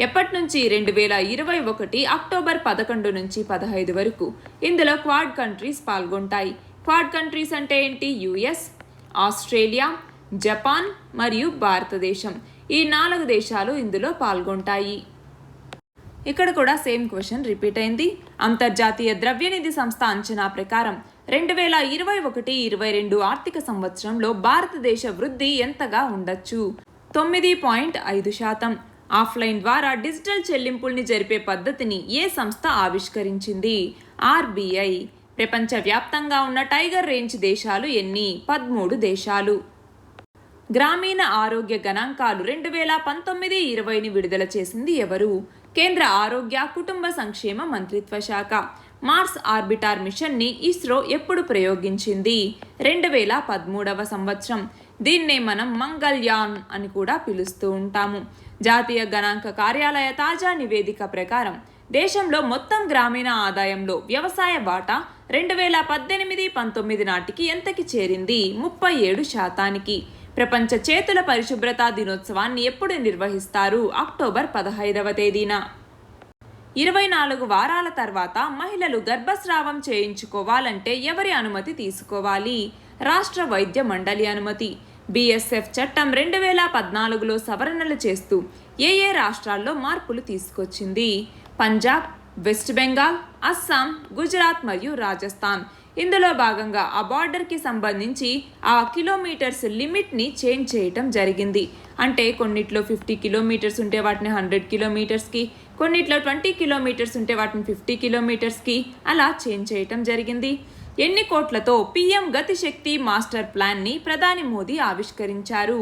ఎప్పటి నుంచి? 2021 అక్టోబర్ 11 నుంచి 15 వరకు. ఇందులో క్వాడ్ కంట్రీస్ పాల్గొంటాయి. క్వాడ్ కంట్రీస్ అంటే ఏంటి? US, ఆస్ట్రేలియా, జపాన్ మరియు భారతదేశం. ఈ 4 దేశాలు ఇందులో పాల్గొంటాయి. ఇక్కడ కూడా సేమ్ క్వశ్చన్ రిపీట్ అయింది. అంతర్జాతీయ ద్రవ్యనిధి సంస్థ అంచనా ప్రకారం 2021-22 ఆర్థిక సంవత్సరంలో భారతదేశ వృద్ధి ఎంతగా ఉండొచ్చు? 9.5%. ఆఫ్లైన్ ద్వారా డిజిటల్ చెల్లింపుల్ని జరిపే పద్ధతిని ఏ సంస్థ ఆవిష్కరించింది? ఆర్బీఐ. ప్రపంచవ్యాప్తంగా ఉన్న టైగర్ రేంజ్ దేశాలు ఎన్ని? 13 దేశాలు. గ్రామీణ ఆరోగ్య గణాంకాలు 2019-20ని విడుదల చేసింది ఎవరు? కేంద్ర ఆరోగ్య కుటుంబ సంక్షేమ మంత్రిత్వ శాఖ. మార్స్ ఆర్బిటార్ మిషన్ని ఇస్రో ఎప్పుడు ప్రయోగించింది? 2013వ సంవత్సరం. దీన్నే మనం మంగళ్యాన్ అని కూడా పిలుస్తూ ఉంటాము. జాతీయ గణాంక కార్యాలయ తాజా నివేదిక ప్రకారం దేశంలో మొత్తం గ్రామీణ ఆదాయంలో వ్యవసాయ వాటా 2018-19 నాటికి ఎంతకి చేరింది? 37%. ప్రపంచ చేతుల పరిశుభ్రతా దినోత్సవాన్ని ఎప్పుడు నిర్వహిస్తారు? అక్టోబర్ 15వ తేదీన. 24 వారాల తర్వాత మహిళలు గర్భస్రావం చేయించుకోవాలంటే ఎవరి అనుమతి తీసుకోవాలి? రాష్ట్ర వైద్య మండలి అనుమతి. బీఎస్ఎఫ్ చట్టం 2014లో సవరణలు చేస్తూ ఏ రాష్ట్రాల్లో మార్పులు తీసుకొచ్చింది? పంజాబ్, వెస్ట్ బెంగాల్, అస్సాం, గుజరాత్ మరియు రాజస్థాన్. ఇందులో భాగంగా ఆ బార్డర్కి సంబంధించి ఆ కిలోమీటర్స్ లిమిట్ని చేంజ్ చేయటం జరిగింది. అంటే కొన్నిట్లో 50 కిలోమీటర్స్ ఉంటే వాటిని 100 కిలోమీటర్స్కి, కొన్నిట్లో 20 కిలోమీటర్స్ ఉంటే వాటిని 50 కిలోమీటర్స్కి అలా చేంజ్ చేయటం జరిగింది. ఎన్ని కోట్లతో పీఎం గతిశక్తి మాస్టర్ ప్లాన్ని ప్రధాని మోదీ ఆవిష్కరించారు?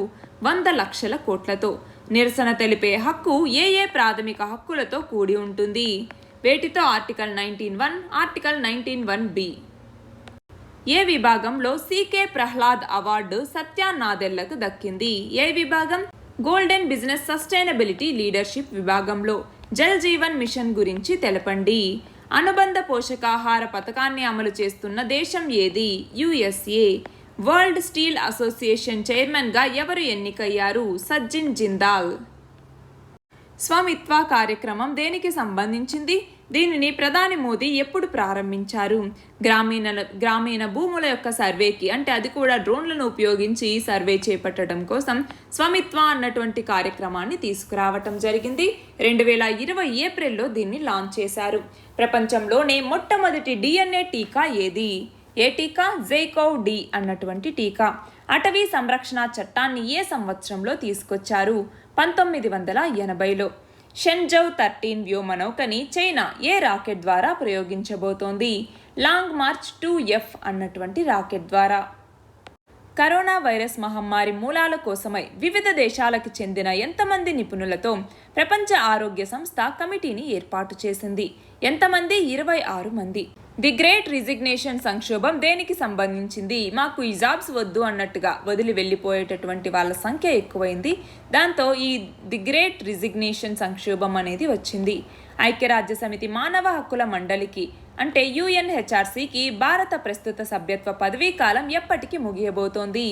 100 లక్షల కోట్లతో. నిరసన తెలిపే హక్కు ఏ ప్రాథమిక హక్కులతో కూడి ఉంటుంది? వేటితో? Article 19(1), article 19(1)(b). ఏ విభాగంలో సికే ప్రహ్లాద్ అవార్డు సత్య నాదెళ్లకు దక్కింది? ఏ విభాగం? గోల్డెన్ బిజినెస్ సస్టైనబిలిటీ లీడర్షిప్ విభాగంలో. జల్ జీవన్ మిషన్ గురించి తెలపండి. అనుబంధ పోషకాహార పథకాన్ని అమలు చేస్తున్న దేశం ఏది? యుఎస్ఏ. వరల్డ్ స్టీల్ అసోసియేషన్ చైర్మన్గా ఎవరు ఎన్నికయ్యారు? సజ్జిన్ జిందాల్. స్వమిత్వ కార్యక్రమం దేనికి సంబంధించింది? దీనిని ప్రధాని మోదీ ఎప్పుడు ప్రారంభించారు? గ్రామీణ భూముల యొక్క సర్వేకి, అంటే అది కూడా డ్రోన్లను ఉపయోగించి సర్వే చేపట్టడం కోసం స్వమిత్వ అన్నటువంటి కార్యక్రమాన్ని తీసుకురావటం జరిగింది. 2020 ఏప్రిల్లో దీన్ని లాంచ్ చేశారు. ప్రపంచంలోనే మొట్టమొదటి డిఎన్ఏ టీకా ఏది? ఏ టీకా? జైకోవ్-డి అన్నటువంటి టీకా. అటవీ సంరక్షణ చట్టాన్ని ఏ సంవత్సరంలో తీసుకొచ్చారు? 1980లో. షెన్జౌ 13 వ్యోమనౌకని చైనా ఏ రాకెట్ ద్వారా ప్రయోగించబోతోంది? లాంగ్ మార్చ్ 2F అన్నటువంటి రాకెట్ ద్వారా. కరోనా వైరస్ మహమ్మారి మూలాల కోసమై వివిధ దేశాలకు చెందిన ఎంతమంది నిపుణులతో ప్రపంచ ఆరోగ్య సంస్థ కమిటీని ఏర్పాటు చేసింది? ఎంతమంది? 26 మంది. ది గ్రేట్ రిజిగ్నేషన్ సంక్షోభం దేనికి సంబంధించింది? మాకు ఈ జాబ్స్ వద్దు అన్నట్టుగా వదిలి వెళ్ళిపోయేటటువంటి వాళ్ళ సంఖ్య ఎక్కువైంది. దాంతో ఈ ది గ్రేట్ రిజిగ్నేషన్ సంక్షోభం అనేది వచ్చింది. ఐక్యరాజ్య సమితి మానవ హక్కుల మండలికి, అంటే యుఎన్హెచ్ఆర్సీకి భారత ప్రస్తుత సభ్యత్వ పదవీ కాలం ఎప్పటికి ముగియబోతోంది?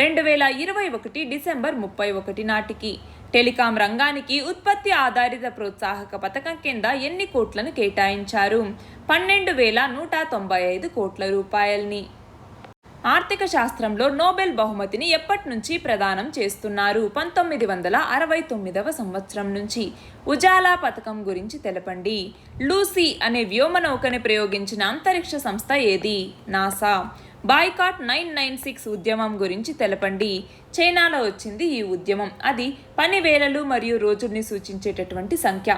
2021 డిసెంబర్ 31 నాటికి. టెలికాం రంగానికి ఉత్పత్తి ఆధారిత ప్రోత్సాహక పథకం కింద ఎన్ని కోట్లను కేటాయించారు? 12,195 కోట్ల రూపాయల్ని. ఆర్థిక శాస్త్రంలో నోబెల్ బహుమతిని ఎప్పటి నుంచి ప్రదానం చేస్తున్నారు? 1969వ సంవత్సరం నుంచి. ఉజాలా పథకం గురించి తెలపండి. లూసీ అనే వ్యోమనౌకని ప్రయోగించిన అంతరిక్ష సంస్థ ఏది? నాసా. బాయ్కాట్ 996 ఉద్యమం గురించి తెలపండి. చైనాలో వచ్చింది ఈ ఉద్యమం. అది పని వేళలు మరియు రోజుల్ని సూచించేటటువంటి సంఖ్య.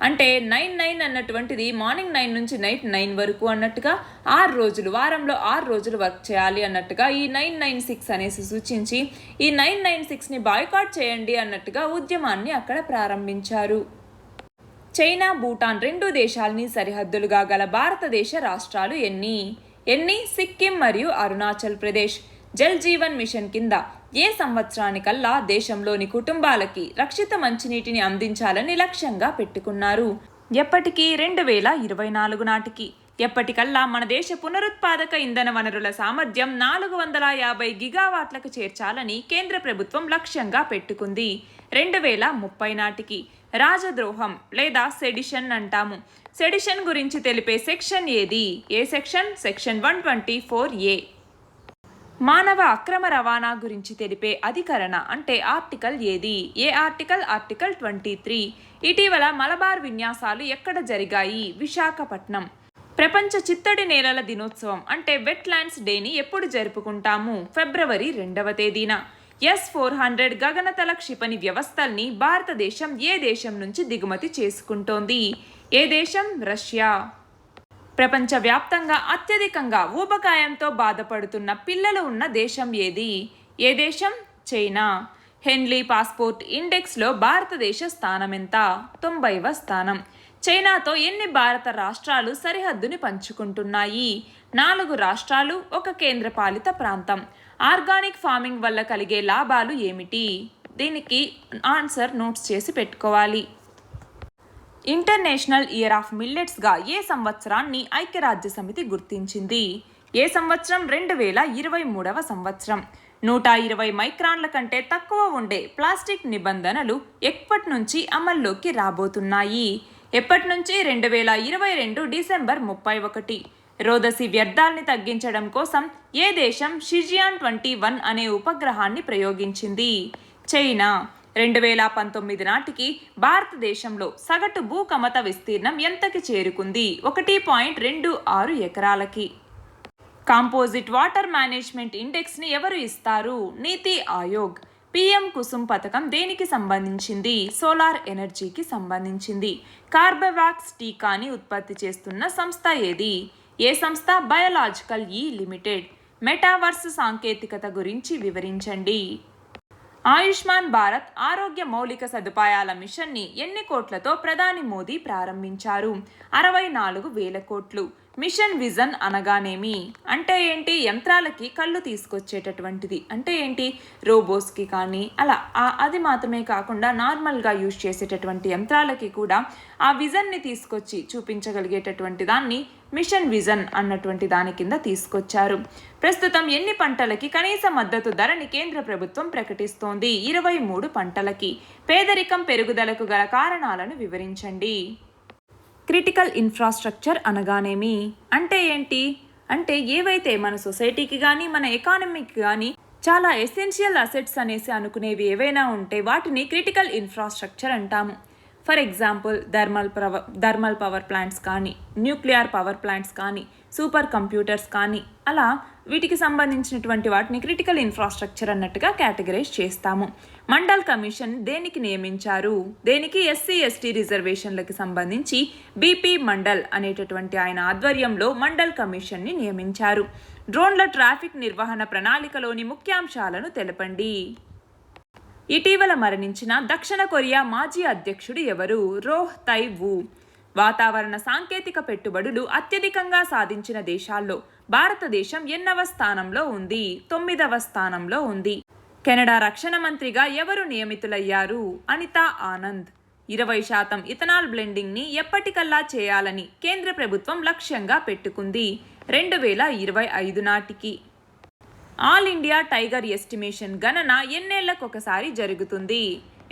అంటే 99 అన్నటువంటిది మార్నింగ్ 9 నుంచి నైట్ 9 వరకు అన్నట్టుగా 6 రోజులు, వారంలో 6 రోజులు వర్క్ చేయాలి అన్నట్టుగా ఈ 996 అనేసి సూచించి ఈ 996ని బాయ్కాట్ చేయండి అన్నట్టుగా ఉద్యమాన్ని అక్కడ ప్రారంభించారు. చైనా, భూటాన్ 2 దేశాలని సరిహద్దులుగా గల భారతదేశ రాష్ట్రాలు ఎన్ని? సిక్కిం మరియు అరుణాచల్ ప్రదేశ్. జల్ జీవన్ మిషన్ కింద ఏ సంవత్సరానికల్లా దేశంలోని కుటుంబాలకి రక్షిత మంచినీటిని అందించాలని లక్ష్యంగా పెట్టుకున్నారు? ఎప్పటికీ? 2024 నాటికి. ఎప్పటికల్లా మన దేశ పునరుత్పాదక ఇంధన వనరుల సామర్థ్యం 450 గిగావాట్లకు చేర్చాలని కేంద్ర ప్రభుత్వం లక్ష్యంగా పెట్టుకుంది. 2030 నాటికి. రాజద్రోహం లేదా సెడిషన్ అంటాము. సెడిషన్ గురించి తెలిపే సెక్షన్ ఏది? ఏ సెక్షన్? Section 124A. మానవ అక్రమ రవాణా గురించి తెలిపే అధికరణ, అంటే ఆర్టికల్ ఏది? ఏ ఆర్టికల్? ఆర్టికల్ 23. ఇటీవల మలబార్ విన్యాసాలు ఎక్కడ జరిగాయి? విశాఖపట్నం. ప్రపంచ చిత్తడి నేలల దినోత్సవం, అంటే వెట్లాండ్స్ డేని ఎప్పుడు జరుపుకుంటాము? ఫిబ్రవరి 2వ తేదీన. S-400 గగనతల క్షిపణి వ్యవస్థల్ని భారతదేశం ఏ దేశం నుంచి దిగుమతి చేసుకుంటోంది? ఏ దేశం? రష్యా. ప్రపంచవ్యాప్తంగా అత్యధికంగా ఊబకాయంతో బాధపడుతున్న పిల్లలు ఉన్న దేశం ఏది? ఏ దేశం? చైనా. హెన్లీ పాస్పోర్ట్ ఇండెక్స్లో భారతదేశ స్థానం ఎంత? 90వ స్థానం. చైనాతో ఎన్ని భారత రాష్ట్రాలు సరిహద్దుని పంచుకుంటున్నాయి? 4 రాష్ట్రాలు, 1 కేంద్రపాలిత ప్రాంతం. ఆర్గానిక్ ఫార్మింగ్ వల్ల కలిగే లాభాలు ఏమిటి? దీనికి ఆన్సర్ నోట్స్ చేసి పెట్టుకోవాలి. ఇంటర్నేషనల్ ఇయర్ ఆఫ్ మిల్లెట్స్గా ఏ సంవత్సరాన్ని ఐక్యరాజ్య సమితి గుర్తించింది? ఏ సంవత్సరం? 2023వ సంవత్సరం. 120 మైక్రాన్ల కంటే తక్కువ ఉండే ప్లాస్టిక్ నిబంధనలు ఎప్పటి నుంచి అమల్లోకి రాబోతున్నాయి? ఎప్పటి నుంచి? 2022 డిసెంబర్ 31. రోదసి వ్యర్థాల్ని తగ్గించడం కోసం ఏ దేశం షిజియాన్ 21 అనే ఉపగ్రహాన్ని ప్రయోగించింది? చైనా. 2019 నాటికి భారతదేశంలో సగటు భూకమత విస్తీర్ణం ఎంతకి చేరుకుంది? 1.26 ఎకరాలకి. కాంపోజిట్ వాటర్ మేనేజ్మెంట్ ఇండెక్స్ని ఎవరు ఇస్తారు? నీతి ఆయోగ్. PM కుసుమ్ పథకం దేనికి సంబంధించింది? సోలార్ ఎనర్జీకి సంబంధించింది. కార్బెవాక్స్ టీకాని ఉత్పత్తి చేస్తున్న సంస్థ ఏది? ఏ సంస్థ? బయోలాజికల్ ఈ లిమిటెడ్. మెటావర్స్ సాంకేతికత గురించి వివరించండి. ఆయుష్మాన్ భారత్ ఆరోగ్య మౌలిక సదుపాయాల మిషన్ని ఎన్ని కోట్లతో ప్రధాని మోదీ ప్రారంభించారు? 64,000 కోట్లు. మిషన్ విజన్ అనగానేమి? అంటే ఏంటి? యంత్రాలకి కళ్ళు తీసుకొచ్చేటటువంటిది. అంటే ఏంటి? రోబోస్కి కానీ అలా అది మాత్రమే కాకుండా నార్మల్గా యూజ్ చేసేటటువంటి యంత్రాలకి కూడా ఆ విజన్ని తీసుకొచ్చి చూపించగలిగేటటువంటి దాన్ని మిషన్ విజన్ అన్నటువంటి దాని కింద తీసుకొచ్చారు. ప్రస్తుతం ఎన్ని పంటలకి కనీస మద్దతు ధరని కేంద్ర ప్రభుత్వం ప్రకటిస్తోంది? 23 పంటలకి. పేదరికం పెరుగుదలకు గల కారణాలను వివరించండి. క్రిటికల్ ఇన్ఫ్రాస్ట్రక్చర్ అనగానేమి? అంటే ఏంటి? అంటే ఏవైతే మన సొసైటీకి కానీ మన ఎకానమీకి కానీ చాలా ఎసెన్షియల్ అసెట్స్ అనేసి అనుకునేవి ఏవైనా ఉంటే వాటిని క్రిటికల్ ఇన్ఫ్రాస్ట్రక్చర్ అంటాము. For example thermal power plants కానీ, న్యూక్లియర్ పవర్ ప్లాంట్స్ కానీ, సూపర్ కంప్యూటర్స్ కానీ అలా వీటికి సంబంధించినటువంటి వాటిని క్రిటికల్ ఇన్ఫ్రాస్ట్రక్చర్ అన్నట్టుగా కేటగరైజ్ చేస్తాము. మండల్ కమిషన్ దేనికి నియమించారు? దేనికి? SC/ST రిజర్వేషన్లకి సంబంధించి BP మండల్ అనేటటువంటి ఆయన ఆధ్వర్యంలో మండల్ కమిషన్ని నియమించారు. డ్రోన్ల ట్రాఫిక్ నిర్వహణ ప్రణాళికలోని ముఖ్యాంశాలను తెలపండి. ఇటీవల మరణించిన దక్షిణ కొరియా మాజీ అధ్యక్షుడు ఎవరు? రోహ్ తై-వూ. వాతావరణ సాంకేతిక పెట్టుబడులు అత్యధికంగా సాధించిన దేశాల్లో భారతదేశం ఎన్నవ స్థానంలో ఉంది? 9వ స్థానంలో ఉంది. కెనడా రక్షణ మంత్రిగా ఎవరు నియమితులయ్యారు? అనితా ఆనంద్. 20% ఇథనాల్ బ్లెండింగ్ని ఎప్పటికల్లా చేయాలని కేంద్ర ప్రభుత్వం లక్ష్యంగా పెట్టుకుంది? 2025 నాటికి. ఆల్ ఇండియా టైగర్ ఎస్టిమేషన్ గణన ఎన్నేళ్లకొకసారి జరుగుతుంది?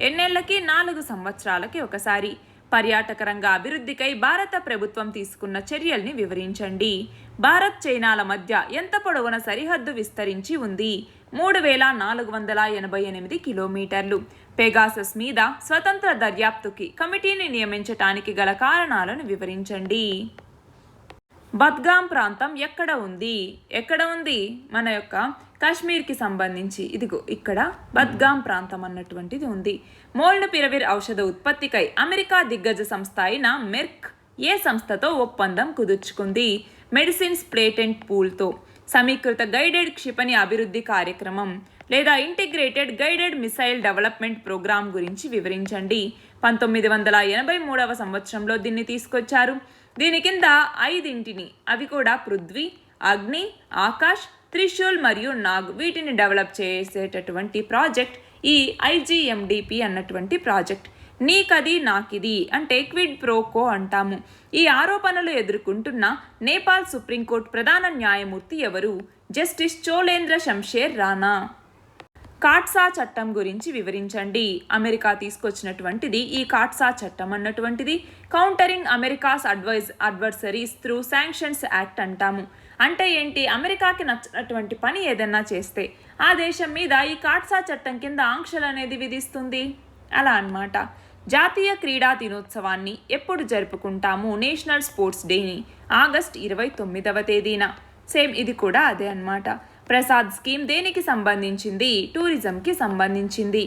ఎన్నేళ్లకి? 4 సంవత్సరాలకి ఒకసారి. పర్యాటక రంగ అభివృద్ధికై భారత ప్రభుత్వం తీసుకున్న చర్యల్ని వివరించండి. భారత్ చైనాల మధ్య ఎంత పొడవున సరిహద్దు విస్తరించి ఉంది? 3,488 కిలోమీటర్లు. పెగాసస్ మీద స్వతంత్ర దర్యాప్తుకి కమిటీని నియమించటానికి గల కారణాలను వివరించండి. బద్గాం ప్రాంతం ఎక్కడ ఉంది? ఎక్కడ ఉంది? మన యొక్క కాశ్మీర్కి సంబంధించి ఇదిగో ఇక్కడ బద్గాం ప్రాంతం అన్నటువంటిది ఉంది. మోల్నుపిరవిర్ ఔషధ ఉత్పత్తికై అమెరికా దిగ్గజ సంస్థ అయిన మెర్క్ ఏ సంస్థతో ఒప్పందం కుదుర్చుకుంది? Medicines patent పూల్తో. సమీకృత గైడెడ్ క్షిపణి అభివృద్ధి కార్యక్రమం లేదా Integrated Guided Missile Development Programme గురించి వివరించండి. 1983వ సంవత్సరంలో దీన్ని తీసుకొచ్చారు. దీని కింద 5 అవి కూడా పృథ్వీ, అగ్ని, ఆకాష్, త్రిశూల్ మరియు నాగ్ వీటిని డెవలప్ చేసేటటువంటి ప్రాజెక్ట్ ఈ IGMDP అన్నటువంటి ప్రాజెక్ట్. నీకది నాకిది అంటే క్విడ్ ప్రో కో అంటాము. ఈ ఆరోపణలు ఎదుర్కొంటున్న నేపాల్ సుప్రీంకోర్టు ప్రధాన న్యాయమూర్తి ఎవరు? జస్టిస్ చోలేంద్ర శంషేర్ రాణా. కాట్సా చట్టం గురించి వివరించండి. అమెరికా తీసుకొచ్చినటువంటిది ఈ కాట్సా చట్టం అన్నటువంటిది. Countering America's Adversaries Through Sanctions Act అంటాము. అంటే ఏంటి? అమెరికాకి నచ్చినటువంటి పని ఏదన్నా చేస్తే ఆ దేశం మీద ఈ కాట్సా చట్టం కింద ఆంక్షలు అనేది విధిస్తుంది. అలా అన్నమాట. జాతీయ క్రీడా దినోత్సవాన్ని ఎప్పుడు జరుపుకుంటాము? నేషనల్ స్పోర్ట్స్ డేని ఆగస్ట్ 29వ తేదీన. సేమ్ ఇది కూడా అదే అన్నమాట. ప్రసాద్ స్కీమ్ దేనికి సంబంధించింది? టూరిజంకి సంబంధించింది.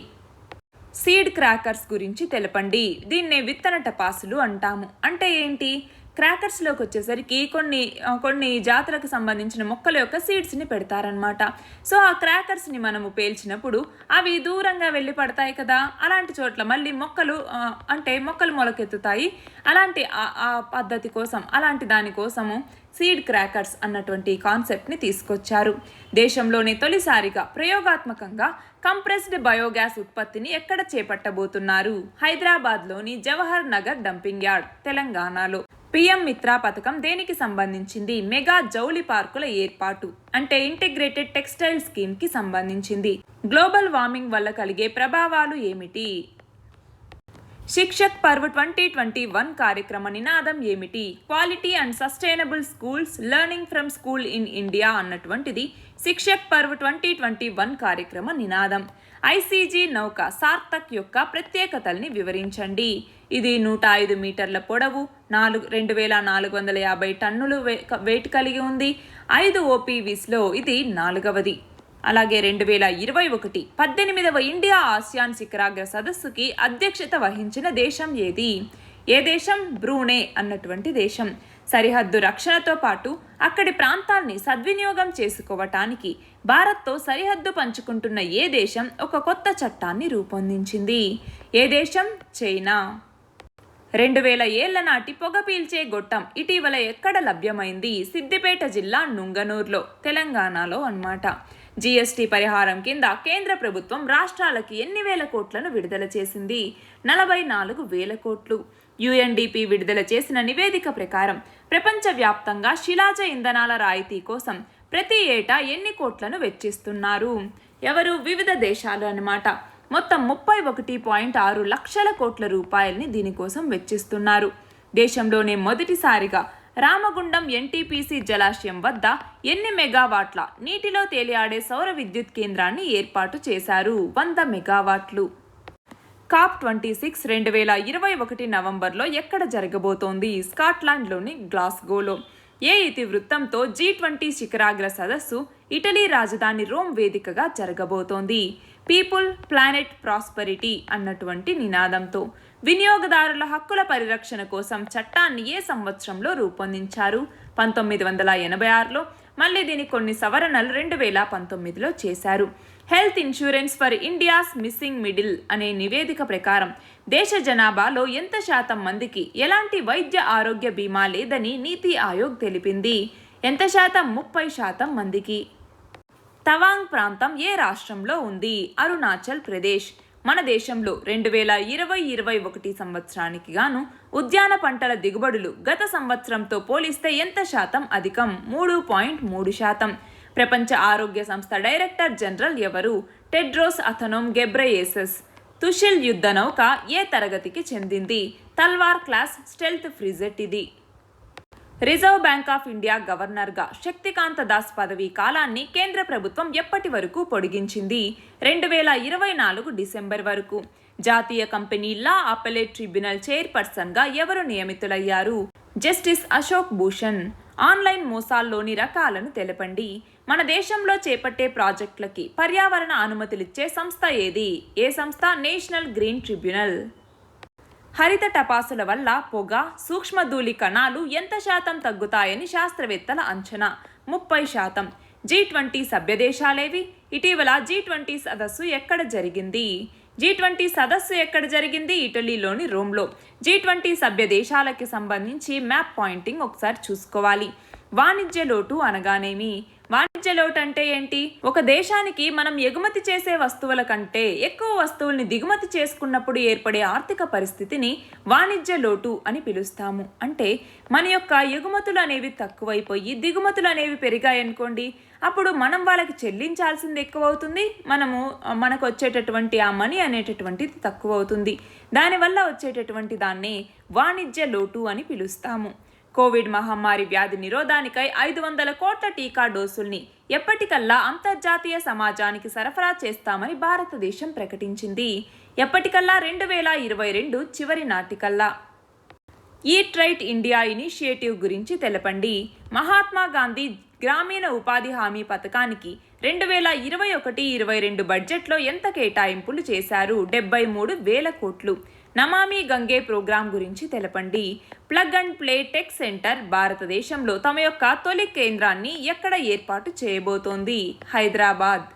సీడ్ క్రాకర్స్ గురించి తెలపండి. దీన్నే విత్తన టపాసులు అంటాము. అంటే ఏంటి? క్రాకర్స్లోకి వచ్చేసరికి కొన్ని జాతులకు సంబంధించిన మొక్కల యొక్క సీడ్స్ని పెడతారనమాట. సో ఆ క్రాకర్స్ని మనము పేల్చినప్పుడు అవి దూరంగా వెళ్ళి పడతాయి కదా, అలాంటి చోట్ల మళ్ళీ మొక్కలు మొలకెత్తుతాయి. అలాంటి ఆ పద్ధతి కోసం, అలాంటి దానికోసము సీడ్ క్రాకర్స్ అన్నటువంటి కాన్సెప్ట్ని తీసుకొచ్చారు. దేశంలోనే తొలిసారిగా ప్రయోగాత్మకంగా కంప్రెస్డ్ బయోగ్యాస్ ఉత్పత్తిని ఎక్కడ చేపట్టబోతున్నారు? హైదరాబాద్లోని జవహర్ నగర్ డంపింగ్ యార్డ్, తెలంగాణలో. పిఎం మిత్ర పథకం దేనికి సంబంధించింది? మెగా జౌళి పార్కుల ఏర్పాటు, అంటే ఇంటిగ్రేటెడ్ టెక్స్టైల్ స్కీమ్ కి సంబంధించింది. గ్లోబల్ వార్మింగ్ వల్ల కలిగే ప్రభావాలు ఏమిటి? శిక్షక్ పర్వ్ 2021 కార్యక్రమ నినాదం ఏమిటి? Quality and sustainable schools learning from school in India అన్నటువంటిది శిక్షక్ పర్వ్ 2021 కార్యక్రమ నినాదం. ఐసీజీ నౌక సార్థక్ యొక్క ప్రత్యేకతల్ని వివరించండి. ఇది 105 మీటర్ల పొడవు, 2450 టన్నులు వెయిట్ కలిగి ఉంది. 5 ఓపీవీస్లో ఇది 4వది. అలాగే 2021 18వ ఇండియా ఆసియాన్ శిఖరాగ్ర సదస్సుకి అధ్యక్షత వహించిన దేశం ఏది? ఏ దేశం? బ్రూనై అన్నటువంటి దేశం. సరిహద్దు రక్షణతో పాటు అక్కడి ప్రాంతాల్ని సద్వినియోగం చేసుకోవటానికి భారత్తో సరిహద్దు పంచుకుంటున్న ఏ దేశం ఒక కొత్త చట్టాన్ని రూపొందించింది? ఏ దేశం? చైనా. 2000 ఏళ్ల నాటి పొగ పీల్చే గొట్టం ఇటీవల ఎక్కడ లభ్యమైంది? సిద్దిపేట జిల్లా నుంగనూరులో, తెలంగాణలో అన్నమాట. జీఎస్టీ పరిహారం కింద కేంద్ర ప్రభుత్వం రాష్ట్రాలకి ఎన్ని వేల కోట్లను విడుదల చేసింది? 44,000 కోట్లు. యుఎన్డిపి విడుదల చేసిన నివేదిక ప్రకారం ప్రపంచవ్యాప్తంగా శిలాజ ఇంధనాల రాయితీ కోసం ప్రతి ఏటా ఎన్ని కోట్లను వెచ్చిస్తున్నారు? ఎవరు? వివిధ దేశాలు అన్నమాట. మొత్తం 31.6 లక్షల కోట్ల రూపాయల్ని దీనికోసం వెచ్చిస్తున్నారు. దేశంలోనే మొదటిసారిగా రామగుండం ఎన్టీపీసీ జలాశయం వద్ద ఎన్ని మెగావాట్ల నీటిలో తేలియాడే సౌర విద్యుత్ కేంద్రాన్ని ఏర్పాటు చేశారు? 100 మెగావాట్లు. COP26 2021 నవంబర్లో ఎక్కడ జరగబోతోంది? స్కాట్లాండ్లోని గ్లాస్గోలో. ఏ ఇతివృత్తంతో G20 శిఖరాగ్ర సదస్సు ఇటలీ రాజధాని రోమ్ వేదికగా జరగబోతోంది? పీపుల్, ప్లానెట్, ప్రాస్పరిటీ అన్నటువంటి నినాదంతో. వినియోగదారుల హక్కుల పరిరక్షణ కోసం చట్టాన్ని ఏ సంవత్సరంలో రూపొందించారు? 1986లో. మళ్ళీ దీనికి కొన్ని సవరణలు 2019లో చేశారు. Health insurance for India's missing middle అనే నివేదిక ప్రకారం దేశ జనాభాలో ఎంత శాతం మందికి ఎలాంటి వైద్య ఆరోగ్య బీమా లేదని నీతి ఆయోగ్ తెలిపింది? ఎంత శాతం? 30% మందికి. తవాంగ్ ప్రాంతం ఏ రాష్ట్రంలో ఉంది? అరుణాచల్ ప్రదేశ్. మన దేశంలో 2020-21 సంవత్సరానికి గాను ఉద్యాన పంటల దిగుబడులు గత సంవత్సరంతో పోలిస్తే ఎంత శాతం అధికం? 3.3%. ప్రపంచ ఆరోగ్య సంస్థ డైరెక్టర్ జనరల్ ఎవరు? Tedros Adhanom Ghebreyesus. తుషిల్ యుద్ధ నౌక ఏ తరగతికి చెందింది? తల్వార్ క్లాస్ స్టెల్త్ ఫ్రిజెట్ ఇది. రిజర్వ్ బ్యాంక్ ఆఫ్ ఇండియా గవర్నర్గా శక్తికాంత దాస్ పదవీ కాలాన్ని కేంద్ర ప్రభుత్వం ఎప్పటి వరకు పొడిగించింది? 2024 డిసెంబర్ వరకు. జాతీయ కంపెనీ లా అపెలేట్ ట్రిబ్యునల్ చైర్పర్సన్గా ఎవరు నియమితులయ్యారు? జస్టిస్ అశోక్ భూషణ్. ఆన్లైన్ మోసాల్లోని రకాలను తెలపండి. మన దేశంలో చేపట్టే ప్రాజెక్టులకి పర్యావరణ అనుమతులిచ్చే సంస్థ ఏది? ఏ సంస్థ? National green tribunal. హరిత టపాసుల వల్ల పొగ, సూక్ష్మధూళి కణాలు ఎంత శాతం తగ్గుతాయని శాస్త్రవేత్తల అంచనా? 30%. G20 సభ్యదేశాలేవి? ఇటీవల G20 సదస్సు ఎక్కడ జరిగింది? G20 సదస్సు ఎక్కడ జరిగింది? ఇటలీలోని రోమ్లో. G20 సభ్య దేశాలకి సంబంధించి మ్యాప్ పాయింటింగ్ ఒకసారి చూసుకోవాలి. వాణిజ్య లోటు అనగానేమి? వాణిజ్య లోటు అంటే ఏంటి? ఒక దేశానికి మనం ఎగుమతి చేసే వస్తువుల కంటే ఎక్కువ వస్తువుల్ని దిగుమతి చేసుకున్నప్పుడు ఏర్పడే ఆర్థిక పరిస్థితిని వాణిజ్య లోటు అని పిలుస్తాము. అంటే మన యొక్క ఎగుమతులు అనేవి తక్కువైపోయి దిగుమతులు అనేవి పెరిగాయనుకోండి, అప్పుడు మనం వాళ్ళకి చెల్లించాల్సింది ఎక్కువ అవుతుంది, మనకు వచ్చేటటువంటి ఆ మనీ అనేటటువంటిది తక్కువ అవుతుంది. దానివల్ల వచ్చేటటువంటి దాన్నే వాణిజ్య లోటు అని పిలుస్తాము. కోవిడ్ మహమ్మారి వ్యాధి నిరోధానికై 500 కోట్ల టీకా డోసుల్ని ఎప్పటికల్లా అంతర్జాతీయ సమాజానికి సరఫరా చేస్తామని భారతదేశం ప్రకటించింది. ఎప్పటికల్లా? 2022 చివరి నాటికల్లా. ఈట్ రైట్ ఇండియా ఇనిషియేటివ్ గురించి తెలపండి. మహాత్మా గాంధీ గ్రామీణ ఉపాధి హామీ పథకానికి 2021-22 బడ్జెట్లో ఎంత కేటాయింపులు చేశారు? 73,000 కోట్లు. నమామి గంగే ప్రోగ్రాం గురించి తెలపండి. Plug and play tech centre భారతదేశంలో తమ యొక్క తొలి కేంద్రాన్ని ఎక్కడ ఏర్పాటు చేయబోతోంది? హైదరాబాద్.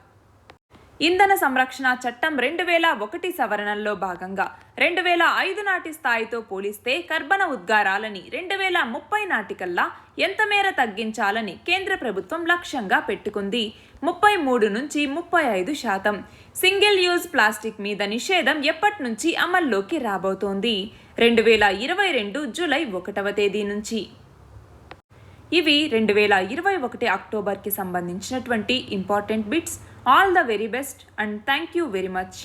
ఇంధన సంరక్షణ చట్టం 2001 సవరణల్లో భాగంగా 2005 నాటి స్థాయితో పోలిస్తే కర్బన ఉద్గారాలని 2030 నాటికల్లా ఎంత మేర తగ్గించాలని కేంద్ర ప్రభుత్వం లక్ష్యంగా పెట్టుకుంది? 33 నుంచి 35%. సింగిల్ యూజ్ ప్లాస్టిక్ మీద నిషేధం ఎప్పటి నుంచి అమల్లోకి రాబోతోంది? 2022 జూలై 1వ తేదీ నుంచి. ఇవి 2021 అక్టోబర్కి సంబంధించినటువంటి important bits. All the very best and thank you very much.